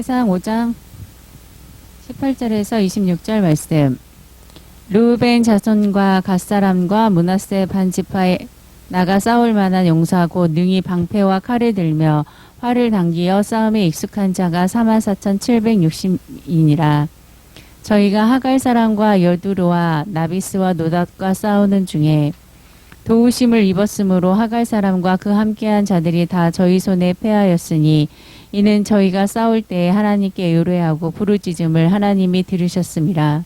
세상 5장 18절에서 26절 말씀. 르우벤 자손과 갓사람과 므낫세 반지파에 나가 싸울 만한 용사 곧 능히 방패와 칼을 들며 활을 당기어 싸움에 익숙한 자가 44,760이니라. 저희가 하갈 사람과 여두르와 나비스와 노닷과 싸우는 중에 도우심을 입었으므로 하갈 사람과 그 함께한 자들이 다 저희 손에 패하였으니 이는 저희가 싸울 때에 하나님께 의뢰하고 부르짖음을 하나님이 들으셨습니다.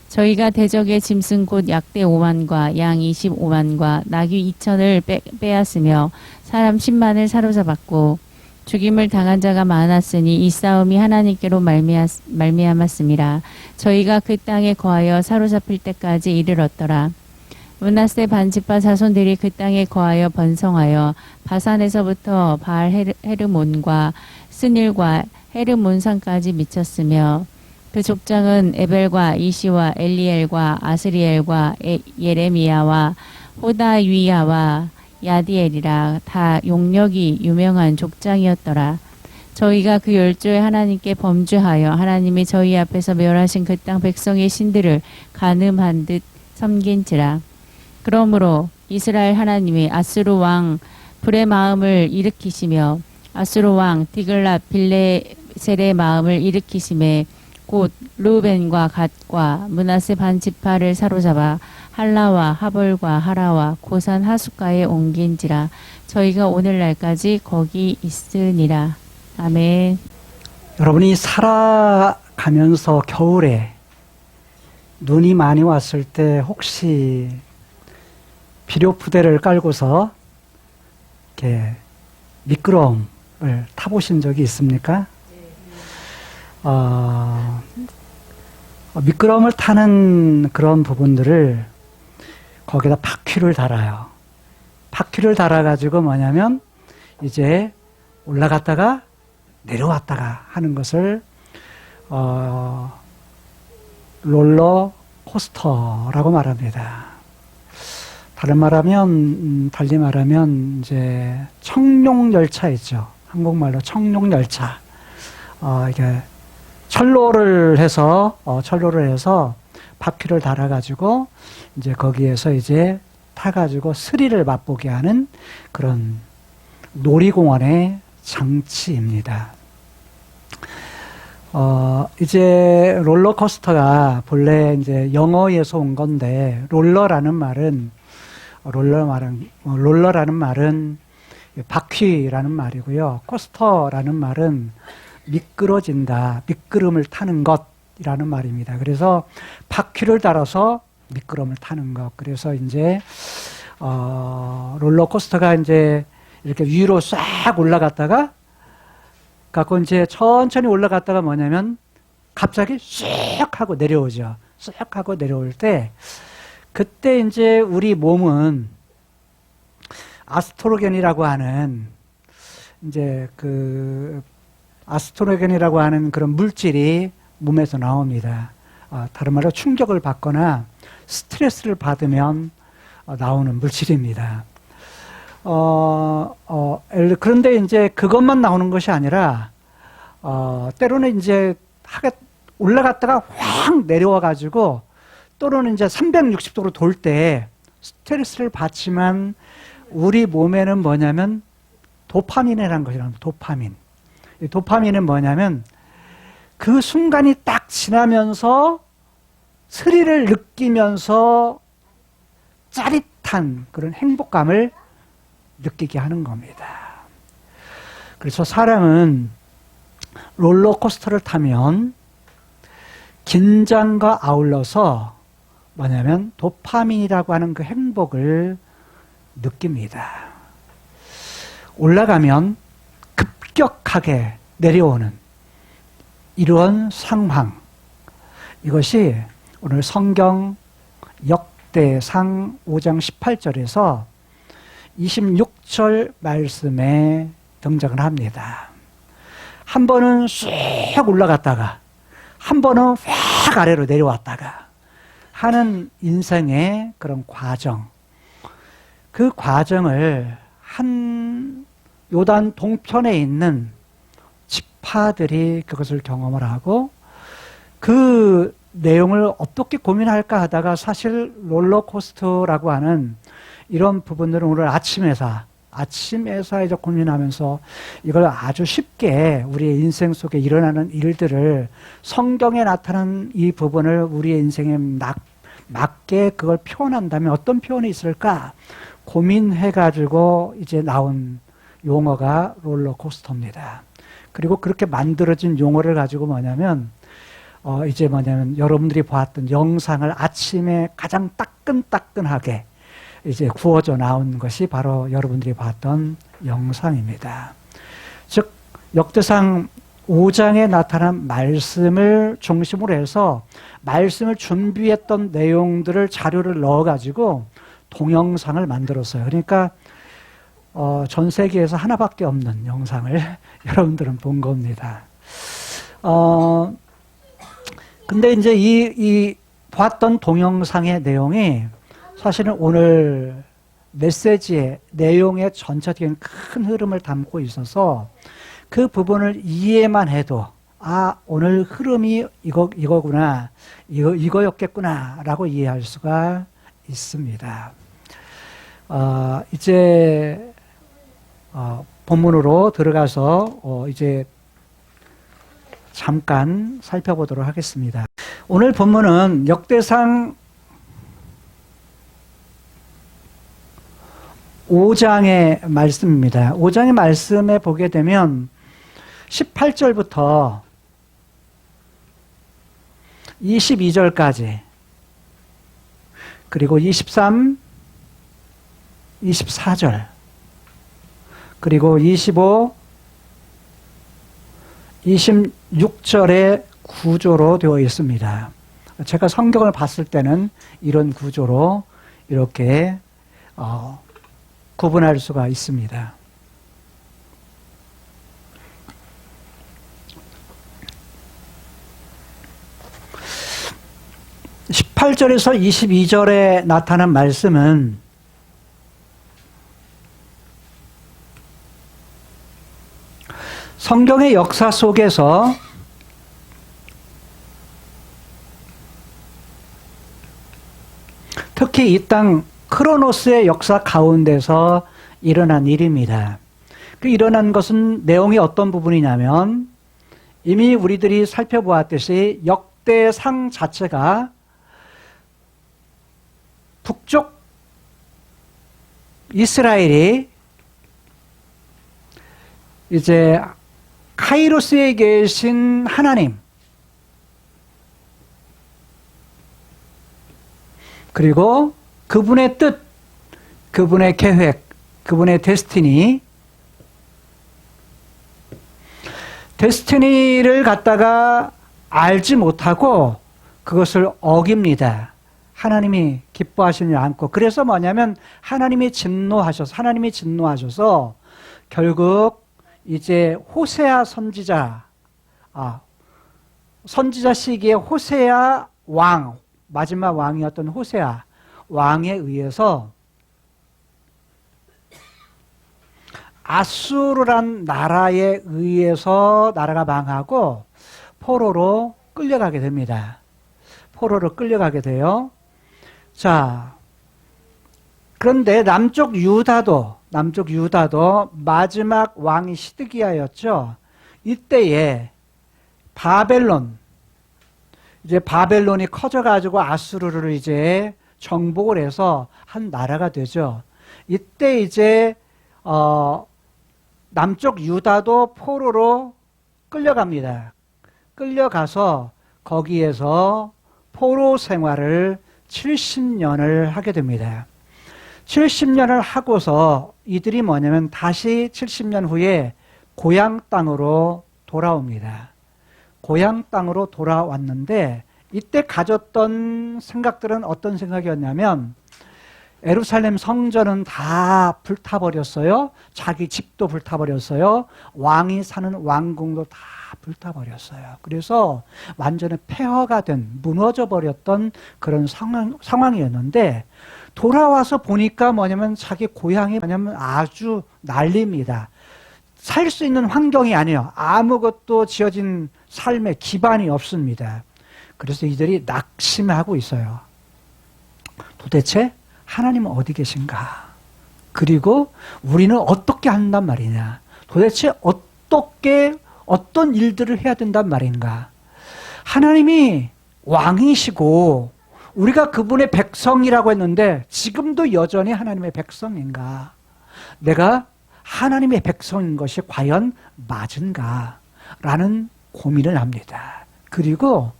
저희가 대적의 짐승 곧 약대 5만과 양 25만과 나귀 2천을 빼앗으며 사람 10만을 사로잡았고 죽임을 당한 자가 많았으니 이 싸움이 하나님께로 말미암았습니다. 저희가 그 땅에 거하여 사로잡힐 때까지 이르렀더라. 므낫세 반지파 자손들이 그 땅에 거하여 번성하여 바산에서부터 바알 헤르몬과 스닐과 헤르몬산까지 미쳤으며 그 족장은 에벨과 이시와 엘리엘과 아스리엘과 예레미야와 호다위야와 야디엘이라 다 용력이 유명한 족장이었더라. 저희가 그 열조의 하나님께 범죄하여 하나님이 저희 앞에서 멸하신 그 땅 백성의 신들을 간음한 듯 섬긴지라. 그러므로 이스라엘 하나님이 아수르 왕 불의 마음을 일으키시며 아수르 왕 디글랏 빌레셀의 마음을 일으키심에 곧 르우벤과 갓과 므낫세 반지파를 사로잡아 할라와 하볼과 하라와 고산 하숫가에 옮긴지라. 저희가 오늘날까지 거기 있으니라. 아멘. 여러분이 살아가면서 겨울에 눈이 많이 왔을 때 혹시 비료푸대를 깔고서 이렇게 미끄럼을 타보신 적이 있습니까? 미끄럼을 타는 그런 부분들을 거기다 바퀴를 달아요. 바퀴를 달아가지고 뭐냐면 이제 올라갔다가 내려왔다가 하는 것을 롤러코스터라고 말합니다. 달리 말하면 이제 청룡열차 있죠. 한국말로 청룡열차. 이게 철로를 해서 바퀴를 달아가지고 이제 거기에서 이제 타가지고 스릴을 맛보게 하는 그런 놀이공원의 장치입니다. 이제 롤러코스터가 본래 이제 영어에서 온 건데 롤러라는 말은 바퀴라는 말이고요. 코스터라는 말은 미끄러진다, 미끄럼을 타는 것이라는 말입니다. 그래서 바퀴를 달아서 미끄럼을 타는 것. 그래서 이제 롤러코스터가 이제 이렇게 위로 싹 올라갔다가 갖고 이제 천천히 올라갔다가 뭐냐면 갑자기 쓱 하고 내려오죠. 쓱 하고 내려올 때 그때 이제 우리 몸은 아스트로겐이라고 하는 그런 물질이 몸에서 나옵니다. 다른 말로 충격을 받거나 스트레스를 받으면 나오는 물질입니다. 그런데 이제 그것만 나오는 것이 아니라, 때로는 이제 올라갔다가 확 내려와가지고, 또는 이제 360도로 돌 때 스트레스를 받지만, 우리 몸에는 뭐냐면, 도파민이라는 것이랍니다. 도파민. 이 도파민은 뭐냐면, 그 순간이 딱 지나면서, 스릴을 느끼면서, 짜릿한 그런 행복감을 느끼게 하는 겁니다. 그래서 사람은 롤러코스터를 타면 긴장과 아울러서 뭐냐면 도파민이라고 하는 그 행복을 느낍니다. 올라가면 급격하게 내려오는 이런 상황, 이것이 오늘 성경 역대상 5장 18절에서 26절 말씀에 등장을 합니다. 한 번은 쑥 올라갔다가 한 번은 확 아래로 내려왔다가 하는 인생의 그런 과정, 그 과정을 한 요단 동편에 있는 파들이 그것을 경험을 하고 그 내용을 어떻게 고민할까 하다가 사실 롤러코스터라고 하는 이런 부분들은 오늘 아침에서 고민하면서 이걸 아주 쉽게 우리의 인생 속에 일어나는 일들을 성경에 나타난 이 부분을 우리의 인생에 맞게 그걸 표현한다면 어떤 표현이 있을까 고민해가지고 이제 나온 용어가 롤러코스터입니다. 그리고 그렇게 만들어진 용어를 가지고 여러분들이 보았던 영상을 아침에 가장 따끈따끈하게 이제 구워져 나온 것이 바로 여러분들이 봤던 영상입니다. 즉, 역대상 5장에 나타난 말씀을 중심으로 해서 말씀을 준비했던 내용들을 자료를 넣어가지고 동영상을 만들었어요. 그러니까 전 세계에서 하나밖에 없는 영상을 여러분들은 본 겁니다. 근데 이제 이 봤던 동영상의 내용이 사실은 오늘 메시지의 내용의 전체적인 큰 흐름을 담고 있어서 그 부분을 이해만 해도 오늘 흐름이 이거구나, 이거였겠구나 라고 이해할 수가 있습니다. 이제 본문으로 들어가서 이제 잠깐 살펴보도록 하겠습니다. 오늘 본문은 역대상 5장의 말씀입니다. 5장의 말씀에 보게 되면 18절부터 22절까지 그리고 23, 24절 그리고 25, 26절의 구조로 되어 있습니다. 제가 성경을 봤을 때는 이런 구조로 이렇게 구분할 수가 있습니다. 18절에서 22절에 나타난 말씀은 성경의 역사 속에서 특히 이 땅 크로노스의 역사 가운데서 일어난 일입니다. 그 일어난 것은 내용이 어떤 부분이냐면 이미 우리들이 살펴보았듯이 역대상 자체가 북쪽 이스라엘이 이제 카이로스에 계신 하나님 그리고 그분의 뜻, 그분의 계획, 그분의 데스티니를 갖다가 알지 못하고 그것을 어깁니다. 하나님이 기뻐하시지 않고. 그래서 뭐냐면 하나님이 진노하셔서 결국 이제 호세아 선지자 시기에 호세아 왕, 마지막 왕이었던 호세아 왕에 의해서 아수르란 나라에 의해서 나라가 망하고 포로로 끌려가게 됩니다. 포로로 끌려가게 돼요. 자, 그런데 남쪽 유다도 마지막 왕이 시드기야였죠. 이때에 바벨론이 커져가지고 아수르를 이제 정복을 해서 한 나라가 되죠. 이때 이제 남쪽 유다도 포로로 끌려갑니다. 끌려가서 거기에서 포로 생활을 70년을 하게 됩니다. 70년을 하고서 이들이 뭐냐면 다시 70년 후에 고향 땅으로 돌아옵니다. 고향 땅으로 돌아왔는데 이때 가졌던 생각들은 어떤 생각이었냐면 예루살렘 성전은 다 불타버렸어요. 자기 집도 불타버렸어요. 왕이 사는 왕궁도 다 불타버렸어요. 그래서 완전히 폐허가 된, 무너져 버렸던 그런 상황이었는데 돌아와서 보니까 뭐냐면 자기 고향이 아주 난립니다. 살 수 있는 환경이 아니에요. 아무것도 지어진 삶의 기반이 없습니다. 그래서 이들이 낙심하고 있어요. 도대체 하나님은 어디 계신가? 그리고 우리는 어떻게 한단 말이냐? 도대체 어떤 일들을 해야 된단 말인가? 하나님이 왕이시고 우리가 그분의 백성이라고 했는데 지금도 여전히 하나님의 백성인가? 내가 하나님의 백성인 것이 과연 맞은가? 라는 고민을 합니다. 그리고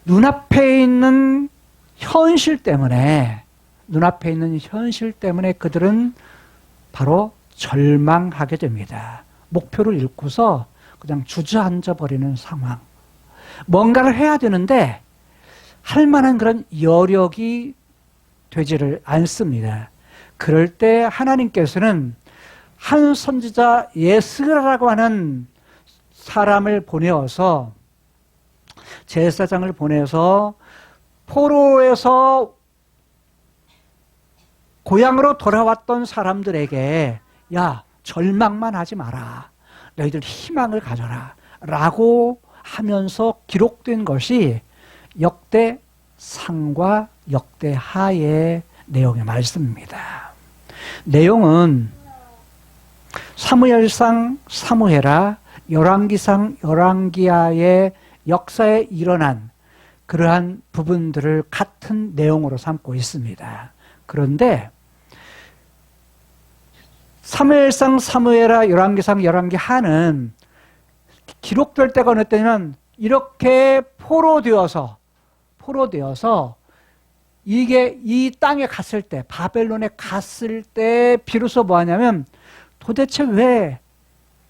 눈앞에 있는 현실 때문에 그들은 바로 절망하게 됩니다. 목표를 잃고서 그냥 주저앉아 버리는 상황. 뭔가를 해야 되는데 할 만한 그런 여력이 되지를 않습니다. 그럴 때 하나님께서는 한 선지자 예스라라고 하는 사람을 보내어서 제사장을 보내서 포로에서 고향으로 돌아왔던 사람들에게 야, 절망만 하지 마라. 너희들 희망을 가져라. 라고 하면서 기록된 것이 역대상과 역대하의 내용의 말씀입니다. 내용은 사무엘상, 사무엘하, 열왕기상, 열왕기하의 역사에 일어난 그러한 부분들을 같은 내용으로 삼고 있습니다. 그런데 사무엘상, 사무엘하, 열왕기상, 열왕기하는 기록될 때가 어느 때냐면 이렇게 포로되어서 이게 이 땅에 갔을 때, 바벨론에 갔을 때 비로소 뭐 하냐면 도대체 왜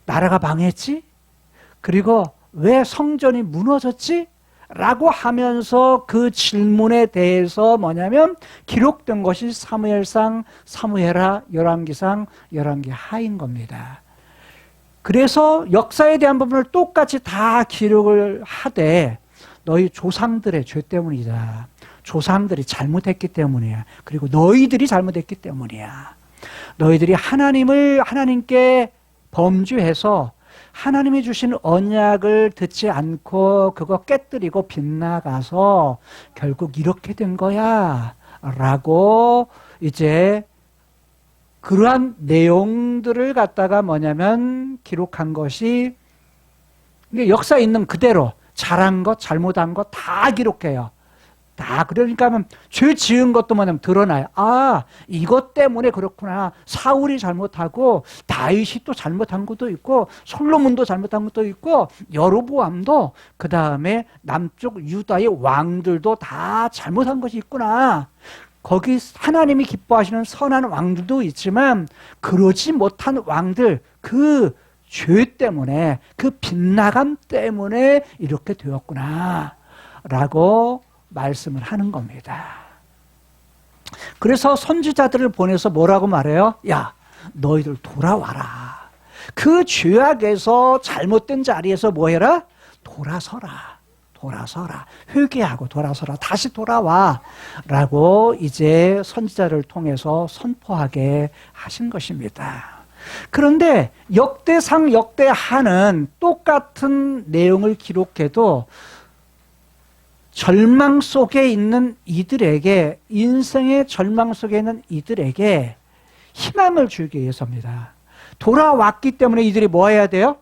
나라가 망했지? 그리고 왜 성전이 무너졌지? 라고 하면서 그 질문에 대해서 뭐냐면 기록된 것이 사무엘상, 사무엘하, 열왕기상, 열왕기하인 겁니다. 그래서 역사에 대한 부분을 똑같이 다 기록을 하되 너희 조상들의 죄 때문이다. 조상들이 잘못했기 때문이야. 그리고 너희들이 잘못했기 때문이야. 너희들이 하나님께 범죄해서 하나님이 주신 언약을 듣지 않고 그거 깨뜨리고 빗나가서 결국 이렇게 된 거야. 라고 이제 그러한 내용들을 갖다가 뭐냐면 기록한 것이 역사에 있는 그대로 잘한 것, 잘못한 것 다 기록해요. 다 그러니까 죄 지은 것도 뭐냐면 드러나요. 아, 이것 때문에 그렇구나. 사울이 잘못하고 다윗이 또 잘못한 것도 있고 솔로몬도 잘못한 것도 있고 여로보암도 그 다음에 남쪽 유다의 왕들도 다 잘못한 것이 있구나. 거기 하나님이 기뻐하시는 선한 왕들도 있지만 그러지 못한 왕들 그 죄 때문에 그 빗나감 때문에 이렇게 되었구나 라고 말씀을 하는 겁니다. 그래서 선지자들을 보내서 뭐라고 말해요? 야, 너희들 돌아와라. 그 죄악에서 잘못된 자리에서 뭐 해라? 돌아서라. 회개하고 돌아서라. 다시 돌아와. 라고 이제 선지자를 통해서 선포하게 하신 것입니다. 그런데 역대상, 역대하는 똑같은 내용을 기록해도 절망 속에 있는 이들에게, 인생의 절망 속에 있는 이들에게 희망을 주기 위해서입니다. 돌아왔기 때문에 이들이 뭐 해야 돼요?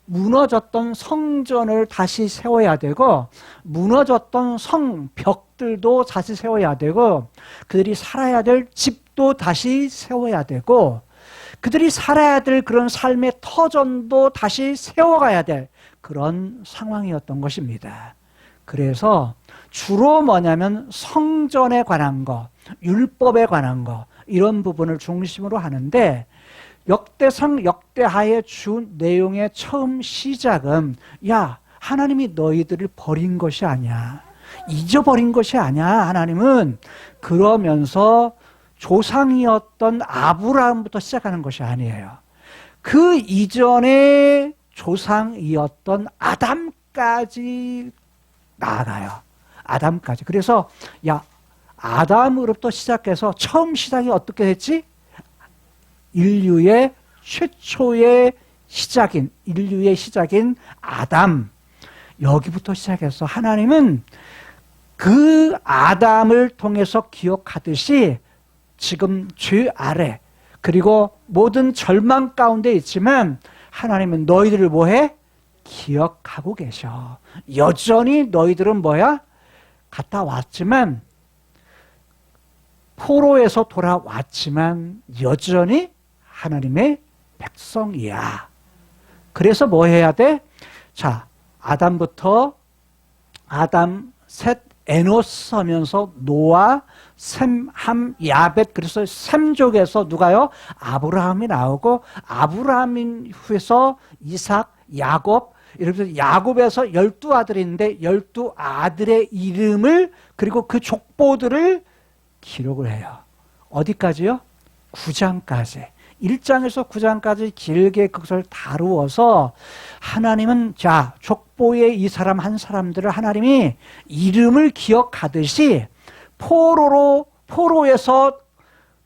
무너졌던 성전을 다시 세워야 되고 무너졌던 성벽들도 다시 세워야 되고 그들이 살아야 될 집도 다시 세워야 되고 그들이 살아야 될 그런 삶의 터전도 다시 세워가야 될 그런 상황이었던 것입니다. 그래서 주로 뭐냐면 성전에 관한 거, 율법에 관한 거 이런 부분을 중심으로 하는데 역대상, 역대하의 주 내용의 처음 시작은 야, 하나님이 너희들을 버린 것이 아니야. 잊어버린 것이 아니야. 하나님은 그러면서 조상이었던 아브라함부터 시작하는 것이 아니에요. 그 이전에 조상이었던 아담까지 나아가요. 아담까지. 그래서 야, 아담으로부터 시작해서 처음 시작이 어떻게 됐지? 인류의 최초의 시작인, 인류의 시작인 아담, 여기부터 시작해서 하나님은 그 아담을 통해서 기억하듯이 지금 죄 아래, 그리고 모든 절망 가운데 있지만 하나님은 너희들을 뭐해? 기억하고 계셔. 여전히 너희들은 뭐야? 갔다 왔지만, 포로에서 돌아왔지만 여전히 하나님의 백성이야. 그래서 뭐 해야 돼? 자, 아담부터 아담, 셋, 에노스 하면서 노아, 셈, 함, 야벳, 그래서 셈족에서 누가요? 아브라함이 나오고, 아브라함 후에서 이삭, 야곱, 이렇게 야곱에서 12아들인데 12아들의 이름을, 그리고 그 족보들을 기록을 해요. 어디까지요? 9장까지. 1장에서 9장까지 길게 그것을 다루어서 하나님은 자, 족보의 이 사람 한 사람들을 하나님이 이름을 기억하듯이 포로에서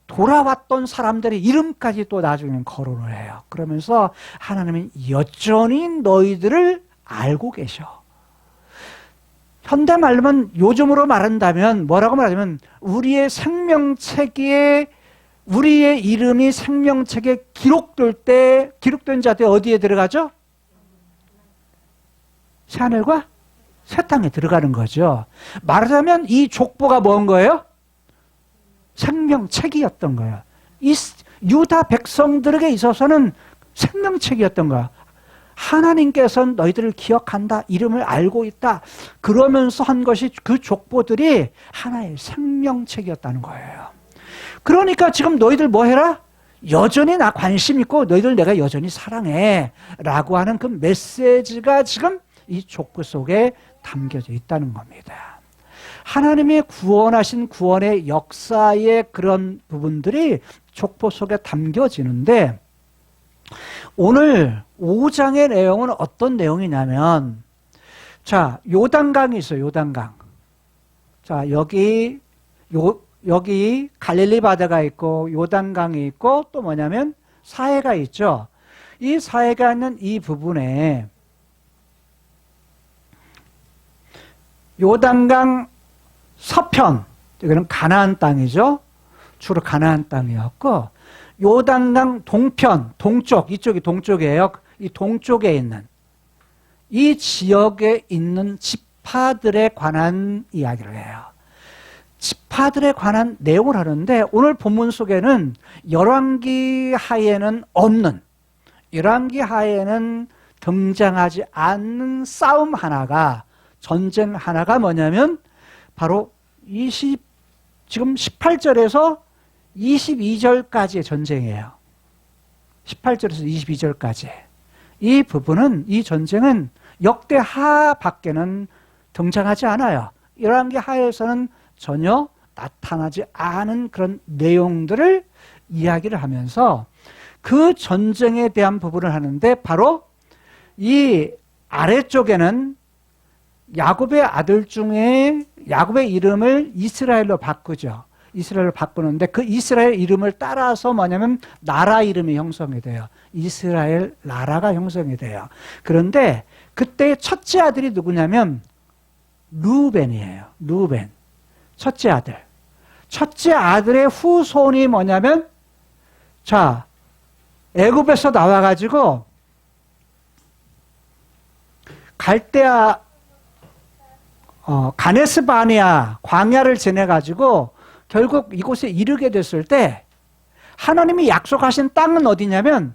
돌아왔던 사람들의 이름까지 또 나중에는 거론을 해요. 그러면서 하나님은 여전히 너희들을 알고 계셔. 현대말로는 요즘으로 말한다면 뭐라고 말하냐면 우리의 생명책에 우리의 이름이 생명책에 기록될 때 기록된 자들 어디에 들어가죠? 새하늘과 새 땅에 들어가는 거죠. 말하자면 이 족보가 뭔 거예요? 생명책이었던 거예요. 이 유다 백성들에게 있어서는 생명책이었던 거야. 하나님께서는 너희들을 기억한다. 이름을 알고 있다. 그러면서 한 것이 그 족보들이 하나의 생명책이었다는 거예요. 그러니까 지금 너희들 뭐 해라? 여전히 나 관심 있고 너희들 내가 여전히 사랑해. 라고 하는 그 메시지가 지금 이 족보 속에 담겨져 있다는 겁니다. 하나님의 구원하신 구원의 역사의 그런 부분들이 족보 속에 담겨지는데 오늘 5장의 내용은 어떤 내용이냐면 자, 요단강이 있어요. 요단강. 자, 여기 갈릴리 바다가 있고 요단강이 있고 또 뭐냐면 사해가 있죠. 이 사해가 있는 이 부분에 요단강 서편, 여기는 가나안 땅이죠. 주로 가나안 땅이었고 요단강 동편, 동쪽, 이쪽이 동쪽이에요. 이 동쪽에 있는 이 지역에 있는 지파들에 관한 이야기를 해요. 지파들에 관한 내용을 하는데 오늘 본문 속에는 열왕기 하에는 없는, 열왕기 하에는 등장하지 않는 싸움 하나가, 전쟁 하나가 뭐냐면 바로 지금 18절에서 22절까지의 전쟁이에요. 18절에서 22절까지. 이 부분은, 이 전쟁은 역대하 밖에는 등장하지 않아요. 열왕기 하에서는 전혀 나타나지 않은 그런 내용들을 이야기를 하면서 그 전쟁에 대한 부분을 하는데 바로 이 아래쪽에는 야곱의 아들 중에 야곱의 이름을 이스라엘로 바꾸죠. 이스라엘로 바꾸는데 그 이스라엘 이름을 따라서 뭐냐면 나라 이름이 형성이 돼요. 이스라엘 나라가 형성이 돼요. 그런데 그때 첫째 아들이 누구냐면 루벤이에요. 루벤. 첫째 아들. 첫째 아들의 후손이 뭐냐면 자, 애굽에서 나와가지고 갈대아 가네스 바네아 광야를 지내가지고 결국 이곳에 이르게 됐을 때 하나님이 약속하신 땅은 어디냐면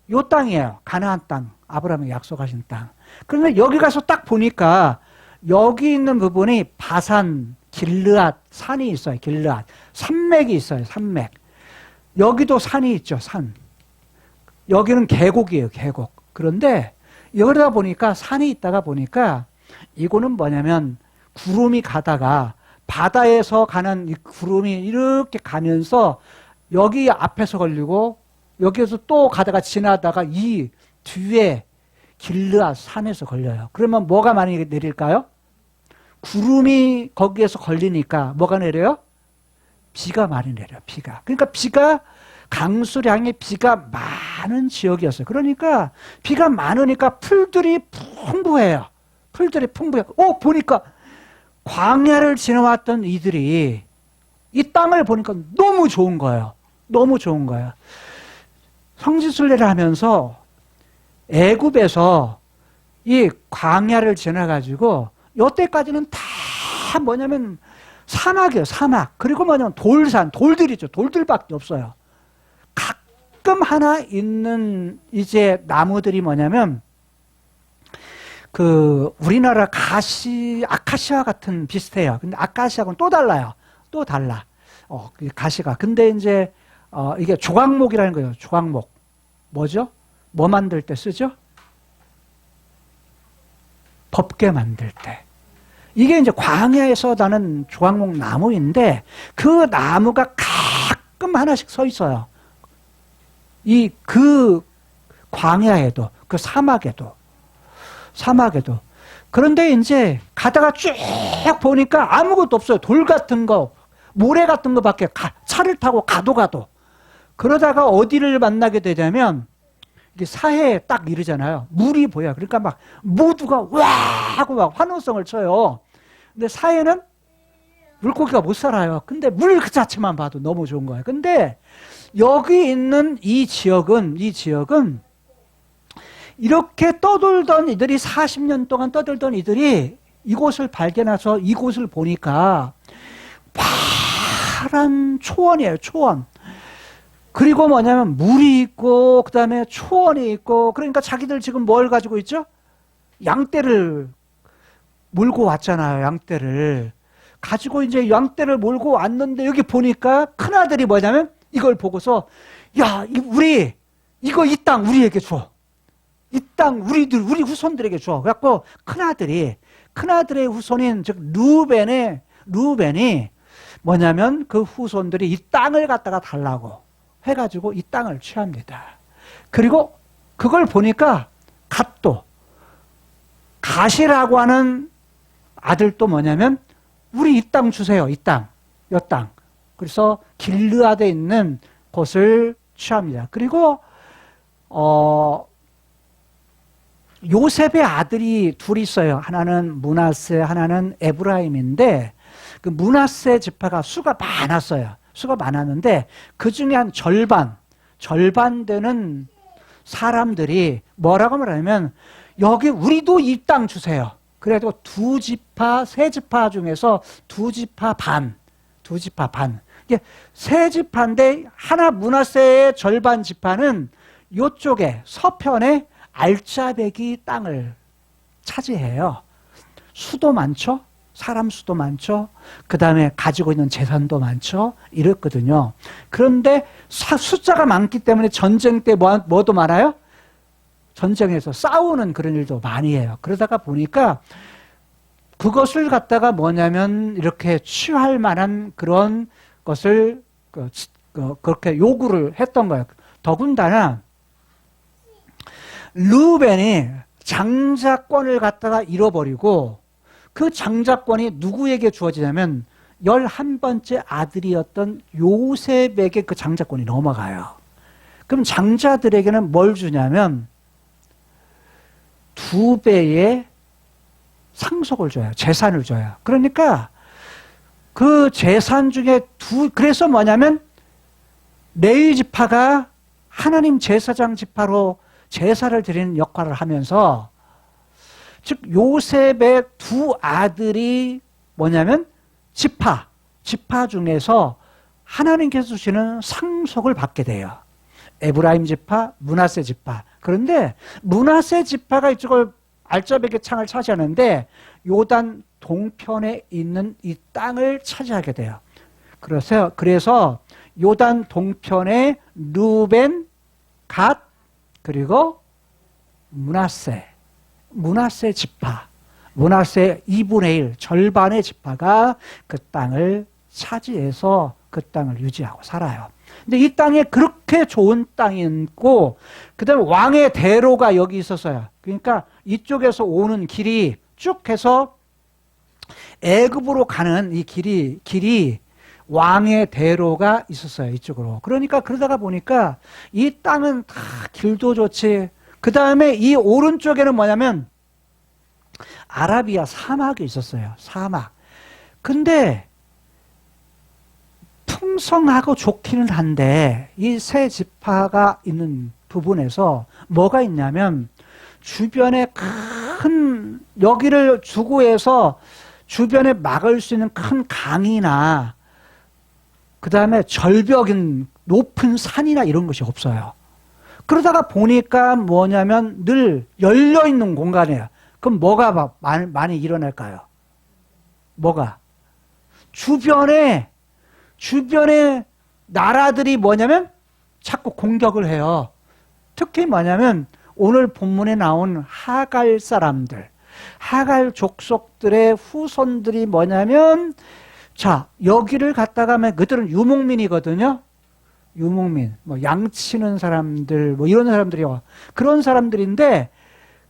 요 땅이에요. 가나안 땅. 아브라함이 약속하신 땅. 그런데 여기 가서 딱 보니까 여기 있는 부분이 바산, 길르앗, 산이 있어요. 길르앗. 산맥이 있어요. 산맥. 여기도 산이 있죠. 산. 여기는 계곡이에요. 계곡. 그런데 여기다 보니까 산이 있다가 보니까 이거는 뭐냐면 구름이 가다가 바다에서 가는 이 구름이 이렇게 가면서 여기 앞에서 걸리고 여기에서 또 가다가 지나다가 이 뒤에 길르앗 산에서 걸려요. 그러면 뭐가 많이 내릴까요? 구름이 거기에서 걸리니까 뭐가 내려요? 비가 많이 내려요. 비가. 그러니까 비가 강수량이 비가 많은 지역이었어요. 그러니까 비가 많으니까 풀들이 풍부해요. 풀들이 풍부해요. 보니까 광야를 지나왔던 이들이 이 땅을 보니까 너무 좋은 거예요. 너무 좋은 거예요. 성지순례를 하면서 애굽에서 이 광야를 지나가지고 여태까지는 다 뭐냐면 사막이에요. 사막. 그리고 뭐냐면 돌들이죠. 돌들밖에 없어요. 가끔 하나 있는 이제 나무들이 뭐냐면 그 우리나라 아카시아 같은 비슷해요. 근데 아카시아하고는 또 달라요. 또 달라. 가시가. 근데 이제 이게 조각목이라는 거예요. 조각목. 뭐죠? 뭐 만들 때 쓰죠? 법궤 만들 때. 이게 이제 광야에서 나는 조각목 나무인데 그 나무가 가끔 하나씩 서 있어요. 그 광야에도, 그 사막에도. 그런데 이제 가다가 쭉 보니까 아무것도 없어요. 돌 같은 거, 모래 같은 거밖에 차를 타고 가도. 그러다가 어디를 만나게 되냐면 이게 사해에 딱 이르잖아요. 물이 보여요. 그러니까 막 모두가 와 하고 막 환호성을 쳐요. 근데 사해는 물고기가 못 살아요. 근데 물 그 자체만 봐도 너무 좋은 거예요. 근데 여기 있는 이 지역은 이렇게 떠돌던 이들이 40년 동안 떠돌던 이들이 이곳을 발견해서 이곳을 보니까 파란 초원이에요. 초원. 그리고 뭐냐면 물이 있고 그 다음에 초원이 있고 그러니까 자기들 지금 뭘 가지고 있죠? 양떼를 몰고 왔잖아요. 양떼를 가지고 이제 양떼를 몰고 왔는데 여기 보니까 큰아들이 뭐냐면 이걸 보고서 야, 이 땅 우리에게 줘. 이 땅 우리 후손들에게 줘. 그래갖고 큰아들의 후손인 즉 루벤이 뭐냐면 그 후손들이 이 땅을 갖다가 달라고 해가지고 이 땅을 취합니다. 그리고 그걸 보니까 갓이라고 하는 아들도 뭐냐면 우리 이 땅 주세요. 이 땅. 그래서 길르앗에 있는 곳을 취합니다. 그리고 요셉의 아들이 둘이 있어요. 하나는 므낫세, 하나는 에브라임인데 그 므낫세 지파가 수가 많았어요. 수가 많았는데 그 중에 한 절반 되는 사람들이 뭐라고 말하냐면 여기 우리도 이 땅 주세요. 그래가지고 세 지파 중에서 두 지파 반. 이게 세 지파인데 하나 므낫세의 절반 지파는 이쪽에 서편에 알짜배기 땅을 차지해요. 수도 많죠? 사람 수도 많죠? 그 다음에 가지고 있는 재산도 많죠? 이랬거든요. 그런데 숫자가 많기 때문에 전쟁 때 뭐도 많아요? 전쟁에서 싸우는 그런 일도 많이 해요. 그러다가 보니까 그것을 갖다가 뭐냐면 이렇게 취할 만한 그런 것을 그렇게 요구를 했던 거예요. 더군다나 루벤이 장자권을 갖다가 잃어버리고 그 장자권이 누구에게 주어지냐면 11번째 아들이었던 요셉에게 그 장자권이 넘어가요. 그럼 장자들에게는 뭘 주냐면 2배의 상속을 줘요. 재산을 줘요. 그러니까 그 재산 중에 그래서 뭐냐면 레위 지파가 하나님 제사장 지파로 제사를 드리는 역할을 하면서 즉 요셉의 두 아들이 뭐냐면 지파 중에서 하나님께서 주시는 상속을 받게 돼요. 에브라임 지파, 므낫세 지파. 그런데 므낫세 지파가 이쪽을 알짜배기 창을 차지하는데 요단 동편에 있는 이 땅을 차지하게 돼요. 그래서 요단 동편에 루벤, 갓, 그리고 므낫세 지파, 므낫세 2분의 1, 절반의 지파가 그 땅을 차지해서 그 땅을 유지하고 살아요. 근데 이 땅에 그렇게 좋은 땅이 있고, 그 다음에 왕의 대로가 여기 있었어요. 그러니까 이쪽에서 오는 길이 쭉 해서 애굽으로 가는 이 길이 왕의 대로가 있었어요. 이쪽으로. 그러니까 그러다가 보니까 이 땅은 다 길도 좋지. 그 다음에 이 오른쪽에는 뭐냐면 아라비아 사막이 있었어요. 사막. 근데 풍성하고 좋기는 한데 이 세 지파가 있는 부분에서 뭐가 있냐면 주변에 큰 여기를 주고해서 주변에 막을 수 있는 큰 강이나 그 다음에 절벽인 높은 산이나 이런 것이 없어요. 그러다가 보니까 뭐냐면 늘 열려있는 공간이에요. 그럼 뭐가 많이 일어날까요? 뭐가? 주변에 나라들이 뭐냐면 자꾸 공격을 해요. 특히 뭐냐면 오늘 본문에 나온 하갈 사람들, 하갈 족속들의 후손들이 뭐냐면 자, 여기를 갔다가 그들은 유목민이거든요. 유목민, 뭐 양치는 사람들, 뭐 이런 사람들이요. 그런 사람들인데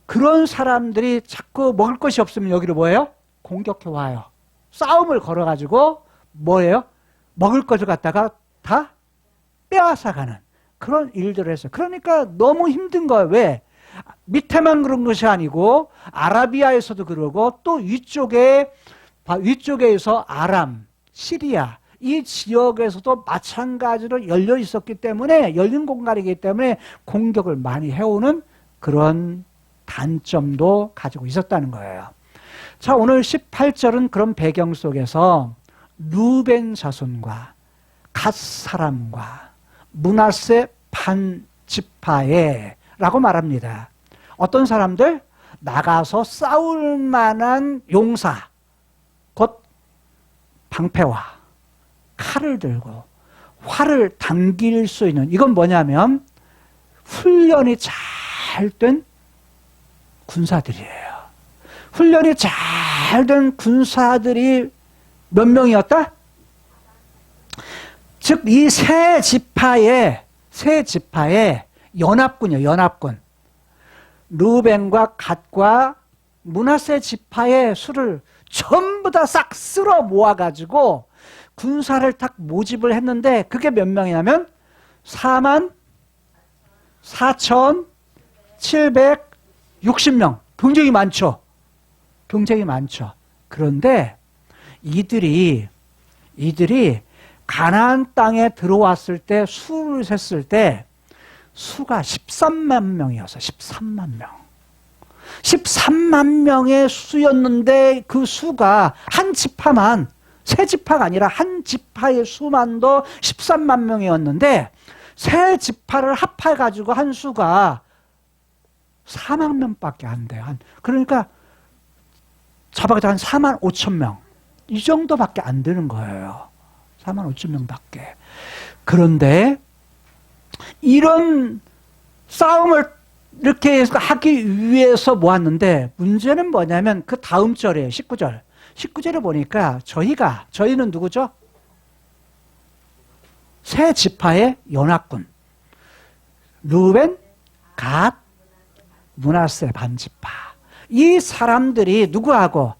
그런 사람들이 자꾸 먹을 것이 없으면 여기를 뭐예요? 공격해 와요. 싸움을 걸어가지고 뭐예요? 먹을 것을 갖다가 다 빼앗아가는 그런 일들을 했어요. 그러니까 너무 힘든 거예요. 왜? 밑에만 그런 것이 아니고 아라비아에서도 그러고 또 위쪽에서 아람, 시리아 이 지역에서도 마찬가지로 열려 있었기 때문에 열린 공간이기 때문에 공격을 많이 해오는 그런 단점도 가지고 있었다는 거예요. 자, 오늘 18절은 그런 배경 속에서 루벤 자손과 갓 사람과 므낫세 반 지파에 라고 말합니다. 어떤 사람들? 나가서 싸울 만한 용사, 곧 방패와 칼을 들고 활을 당길 수 있는, 이건 뭐냐면 훈련이 잘 된 군사들이에요. 훈련이 잘 된 군사들이 몇 명이었다? 즉 이 세 지파의 연합군이에요. 연합군. 루벤과 갓과 므낫세 지파의 수를 전부 다 싹 쓸어 모아가지고 군사를 딱 모집을 했는데 그게 몇 명이냐면 44,760명. 굉장히 많죠. 굉장히 많죠. 그런데 이들이 가나안 땅에 들어왔을 때 수를 셌을 때 수가 13만 명이었어요. 13만 명. 13만 명의 수였는데 그 수가 한 지파만, 세 지파가 아니라 한 지파의 수만도 13만 명이었는데 세 지파를 합해가지고 한 수가 4만 명밖에 안 돼요. 그러니까 잡아가지고 한 4만 5천 명. 이 정도밖에 안 되는 거예요. 4만 5천 명밖에. 그런데 이런 싸움을 이렇게 하기 위해서 모았는데 문제는 뭐냐면 그 다음 절이에요. 19절. 19절에 보니까 저희는 누구죠? 세 지파의 연합군. 루벤, 갓, 므낫세 반지파. 이 사람들이 누구하고?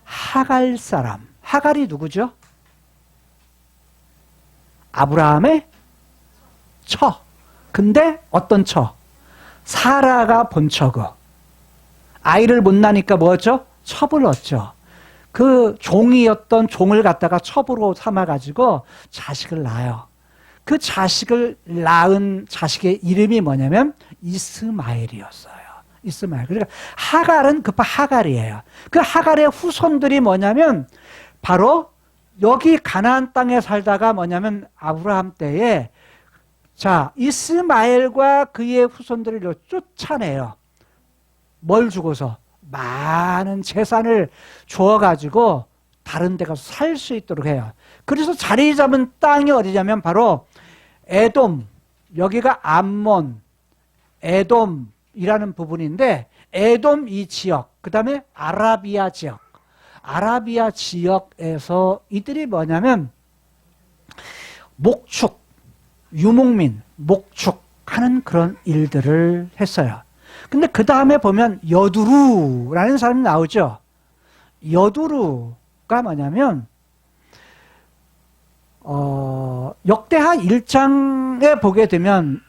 하갈 사람. 하갈이 누구죠? 아브라함의 처. 근데 어떤 처? 사라가 본처고 아이를 못 낳으니까 뭐였죠? 첩을 얻죠. 그 종이었던 종을 갖다가 첩으로 삼아가지고 자식을 낳아요. 그 자식을 낳은 자식의 이름이 뭐냐면 이스마엘이었어요. 이스마엘. 그러니까 하갈은 하갈이에요. 그 하갈의 후손들이 뭐냐면 바로 여기 가나안 땅에 살다가 뭐냐면 아브라함 때에 자, 이스마엘과 그의 후손들을 쫓아내요. 뭘 주고서? 많은 재산을 주어가지고 다른 데 가서 살 수 있도록 해요. 그래서 자리 잡은 땅이 어디냐면 바로 에돔, 여기가 암몬, 에돔이라는 부분인데 에돔 이 지역, 그 다음에 아라비아 지역. 아라비아 지역에서 이들이 뭐냐면 목축, 유목민, 목축하는 그런 일들을 했어요. 근데 그 다음에 보면 여두루라는 사람이 나오죠. 여두루가 뭐냐면 역대하 1장에 보게 되면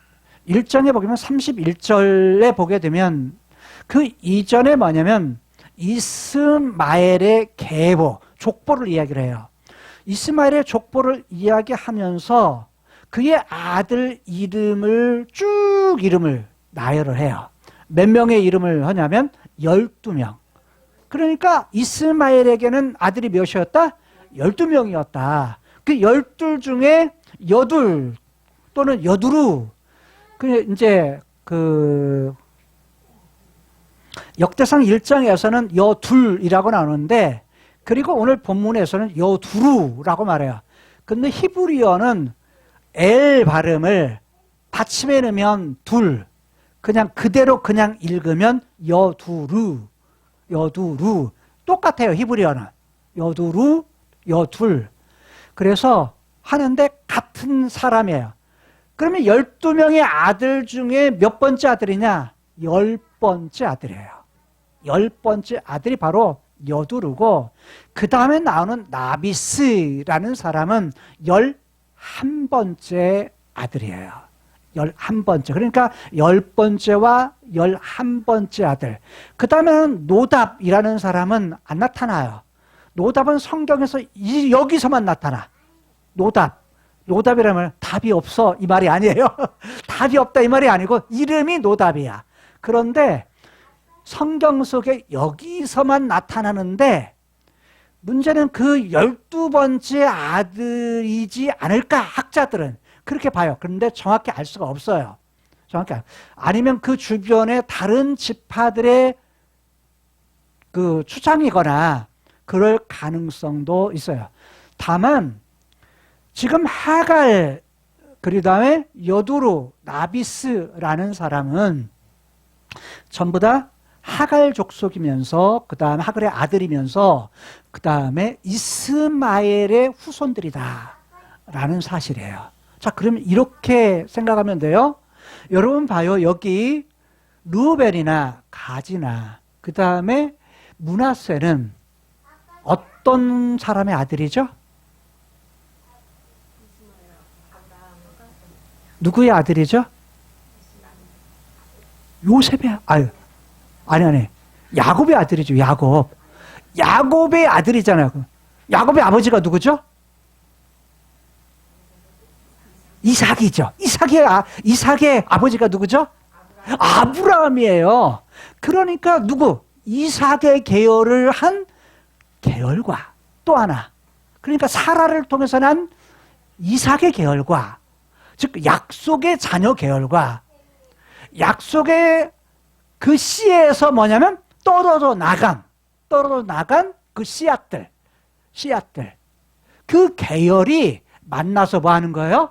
31절에 보게 되면 그 이전에 뭐냐면 이스마엘의 계보, 족보를 이야기를 해요. 이스마엘의 족보를 이야기하면서 그의 아들 이름을 쭉 나열을 해요. 몇 명의 이름을 하냐면 12명. 그러니까 이스마엘에게는 아들이 몇이었다? 12명이었다. 그 12 중에 여둘 또는 여두루, 이제 역대상 1장에서는 여둘이라고 나오는데, 그리고 오늘 본문에서는 여두루라고 말해요. 근데 히브리어는 엘 발음을 받침에 넣으면 둘, 그냥 그대로 그냥 읽으면 여두루. 똑같아요, 히브리어는. 여두루, 여둘. 그래서 하는데 같은 사람이에요. 그러면 12명의 아들 중에 몇 번째 아들이냐? 10번째 아들이에요. 10번째 아들이 바로 여두르고, 그 다음에 나오는 나비스라는 사람은 11번째 아들이에요. 11번째. 그러니까 10번째와 11번째 아들. 그 다음에는 노답이라는 사람은 안 나타나요. 노답은 성경에서 여기서만 나타나. 노답이라면 답이 없어 이 말이 아니에요. 답이 없다 이 말이 아니고 이름이 노답이야. 그런데 성경 속에 여기서만 나타나는데 문제는 그 12번째 아들이지 않을까 학자들은 그렇게 봐요. 그런데 정확히 알 수가 없어요. 아니면 그 주변에 다른 지파들의 그 추장이거나 그럴 가능성도 있어요. 다만 지금 하갈, 그 다음에 여두루, 나비스라는 사람은 전부 다 하갈 족속이면서, 그 다음에 하갈의 아들이면서, 그 다음에 이스마엘의 후손들이다 라는 사실이에요. 자, 그럼 이렇게 생각하면 돼요. 여러분 봐요. 여기 르우벤이나 가지나 그 다음에 므낫세는 어떤 사람의 아들이죠? 누구의 아들이죠? 요셉의, 아니. 야곱의 아들이죠, 야곱. 야곱의 아들이잖아요. 야곱의 아버지가 누구죠? 이삭이죠. 이삭의 아버지가 누구죠? 아브라함이에요. 그러니까 누구? 이삭의 계열을 한 계열과 또 하나. 그러니까 사라를 통해서 난 이삭의 계열과, 즉 약속의 자녀 계열과 약속의 그 씨에서 뭐냐면 떨어져 나간 그 씨앗들 그 계열이 만나서 뭐 하는 거예요?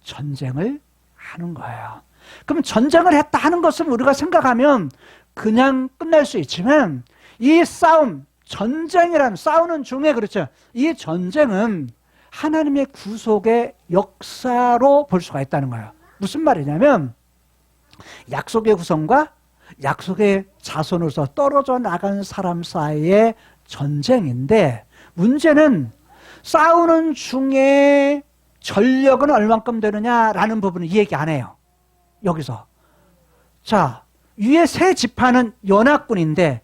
전쟁을 하는 거예요. 그럼 전쟁을 했다 하는 것을 우리가 생각하면 그냥 끝날 수 있지만 이 싸움, 전쟁이란 싸우는 중에 그렇죠. 이 전쟁은 하나님의 구속의 역사로 볼 수가 있다는 거예요. 무슨 말이냐면 약속의 후손과 약속의 자손으로서 떨어져 나간 사람 사이의 전쟁인데 문제는 싸우는 중에 전력은 얼만큼 되느냐라는 부분을 이 얘기 안 해요. 여기서. 자, 위에 세 지파는 연합군인데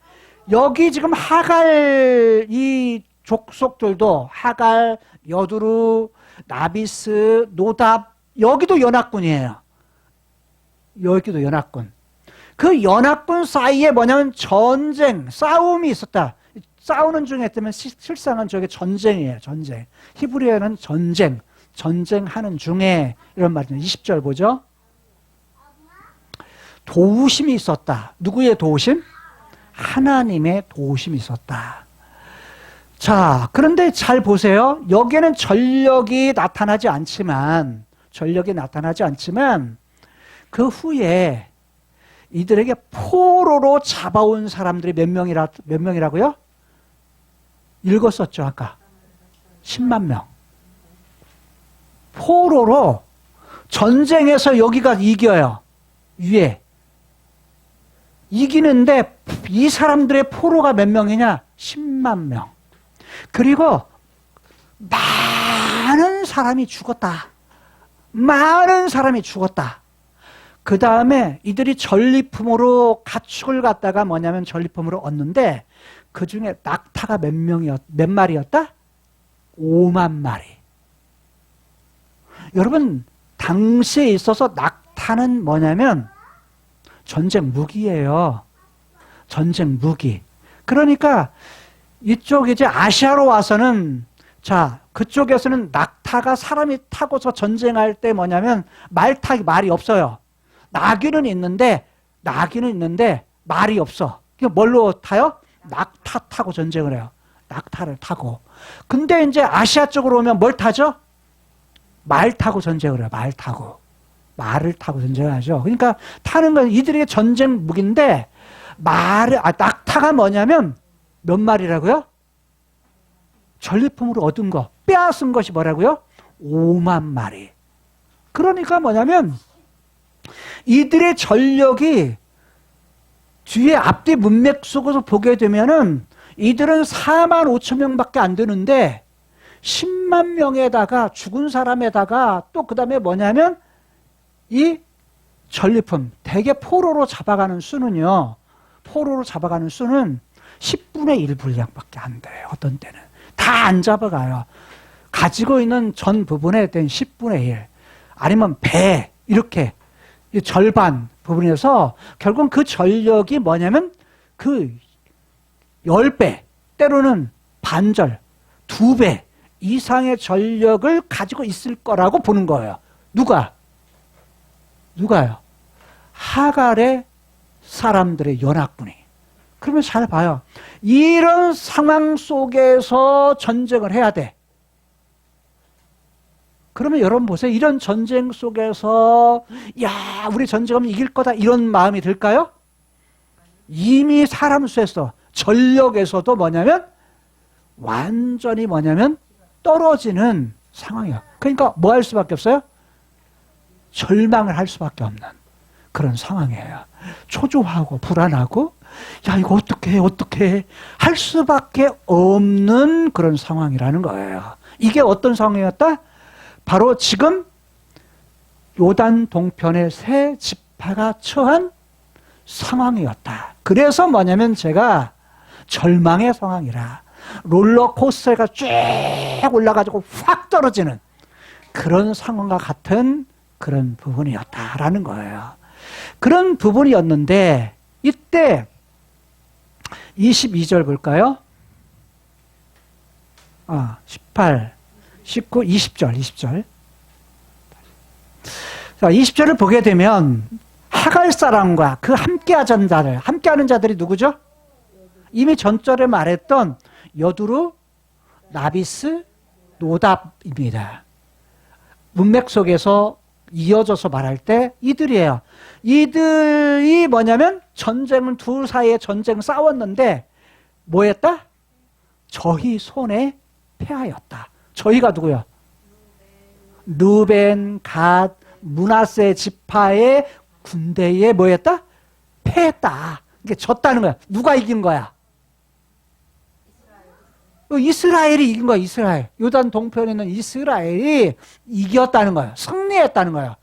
여기 지금 하갈 이 족속들도 하갈, 여두루, 나비스, 노답 여기도 연합군이에요. 여기도 연합군. 그 연합군 사이에 뭐냐면 전쟁, 싸움이 있었다. 싸우는 중에 있다면 실상은 저게 전쟁이에요. 전쟁. 히브리어는 전쟁하는 중에 이런 말이죠. 20절 보죠. 도우심이 있었다. 누구의 도우심? 하나님의 도우심이 있었다. 자, 그런데 잘 보세요. 여기에는 전력이 나타나지 않지만 그 후에 이들에게 포로로 잡아온 사람들이 몇 명이라고요? 읽었었죠, 아까. 10만 명. 포로로 전쟁에서 여기가 이겨요. 위에. 이기는데 이 사람들의 포로가 몇 명이냐? 10만 명. 그리고 많은 사람이 죽었다. 많은 사람이 죽었다. 그 다음에 이들이 전리품으로 가축을 갖다가 뭐냐면 전리품으로 얻는데 그 중에 낙타가 몇 마리였다? 5만 마리. 여러분, 당시에 있어서 낙타는 뭐냐면 전쟁 무기예요. 전쟁 무기. 그러니까 이쪽 이제 아시아로 와서는 자, 그쪽에서는 낙타가 사람이 타고서 전쟁할 때 뭐냐면 말이 없어요. 나귀는 있는데 말이 없어. 이게 뭘로 타요? 낙타 타고 전쟁을 해요. 낙타를 타고. 근데 이제 아시아 쪽으로 오면 뭘 타죠? 말 타고 전쟁을 해요. 말을 타고 전쟁을 하죠. 그러니까 타는 건 이들에게 전쟁 무기인데 낙타가 뭐냐면 몇 마리라고요? 전리품으로 얻은 거, 빼앗은 것이 뭐라고요? 5만 마리. 그러니까 뭐냐면 이들의 전력이 뒤에 앞뒤 문맥 속에서 보게 되면은 이들은 4만 5천 명밖에 안 되는데 10만 명에다가 죽은 사람에다가 또 그 다음에 뭐냐면 이 전리품, 대개 포로로 잡아가는 수는요. 포로로 잡아가는 수는 10분의 1 분량밖에 안 돼요. 어떤 때는. 다 안 잡아가요. 가지고 있는 전 부분에 대한 10분의 1. 아니면 배, 이렇게 절반 부분에서 결국 그 전력이 뭐냐면 그 10배, 때로는 반절, 2배 이상의 전력을 가지고 있을 거라고 보는 거예요. 누가요? 하갈의 사람들의 연합군이. 그러면 잘 봐요. 이런 상황 속에서 전쟁을 해야 돼. 그러면 여러분 보세요. 이런 전쟁 속에서 야, 우리 전쟁하면 이길 거다 이런 마음이 들까요? 이미 사람 수에서 전력에서도 뭐냐면 완전히 뭐냐면 떨어지는 상황이야. 그러니까 뭐 할 수밖에 없어요? 절망을 할 수밖에 없는 그런 상황이에요. 초조하고 불안하고 야, 이거 어떻게 할 수밖에 없는 그런 상황이라는 거예요. 이게 어떤 상황이었다? 바로 지금 요단 동편의 세 지파가 처한 상황이었다. 그래서 뭐냐면 제가 절망의 상황이라 롤러코스터가 쭉 올라가지고 확 떨어지는 그런 상황과 같은 그런 부분이었다라는 거예요. 그런 부분이었는데 이때 22절 볼까요? 18, 19, 20절. 자, 20절을 보게 되면 하갈 사람과 그 함께하는 자들이 누구죠? 이미 전절에 말했던 여두루, 나비스, 노답입니다. 문맥 속에서 이어져서 말할 때 이들이에요. 이들이 뭐냐면 전쟁은 둘 사이에 전쟁 싸웠는데 뭐였다? 저희 손에 패하였다. 저희가 누구요? 르벤, 갓, 므낫세 지파의 군대에 뭐였다? 패했다. 이게 졌다는 거야. 누가 이긴 거야? 이스라엘이 이긴 거야. 이스라엘. 요단 동편에 있는 이스라엘이 이겼다는 거예요. 승리했다는 거예요.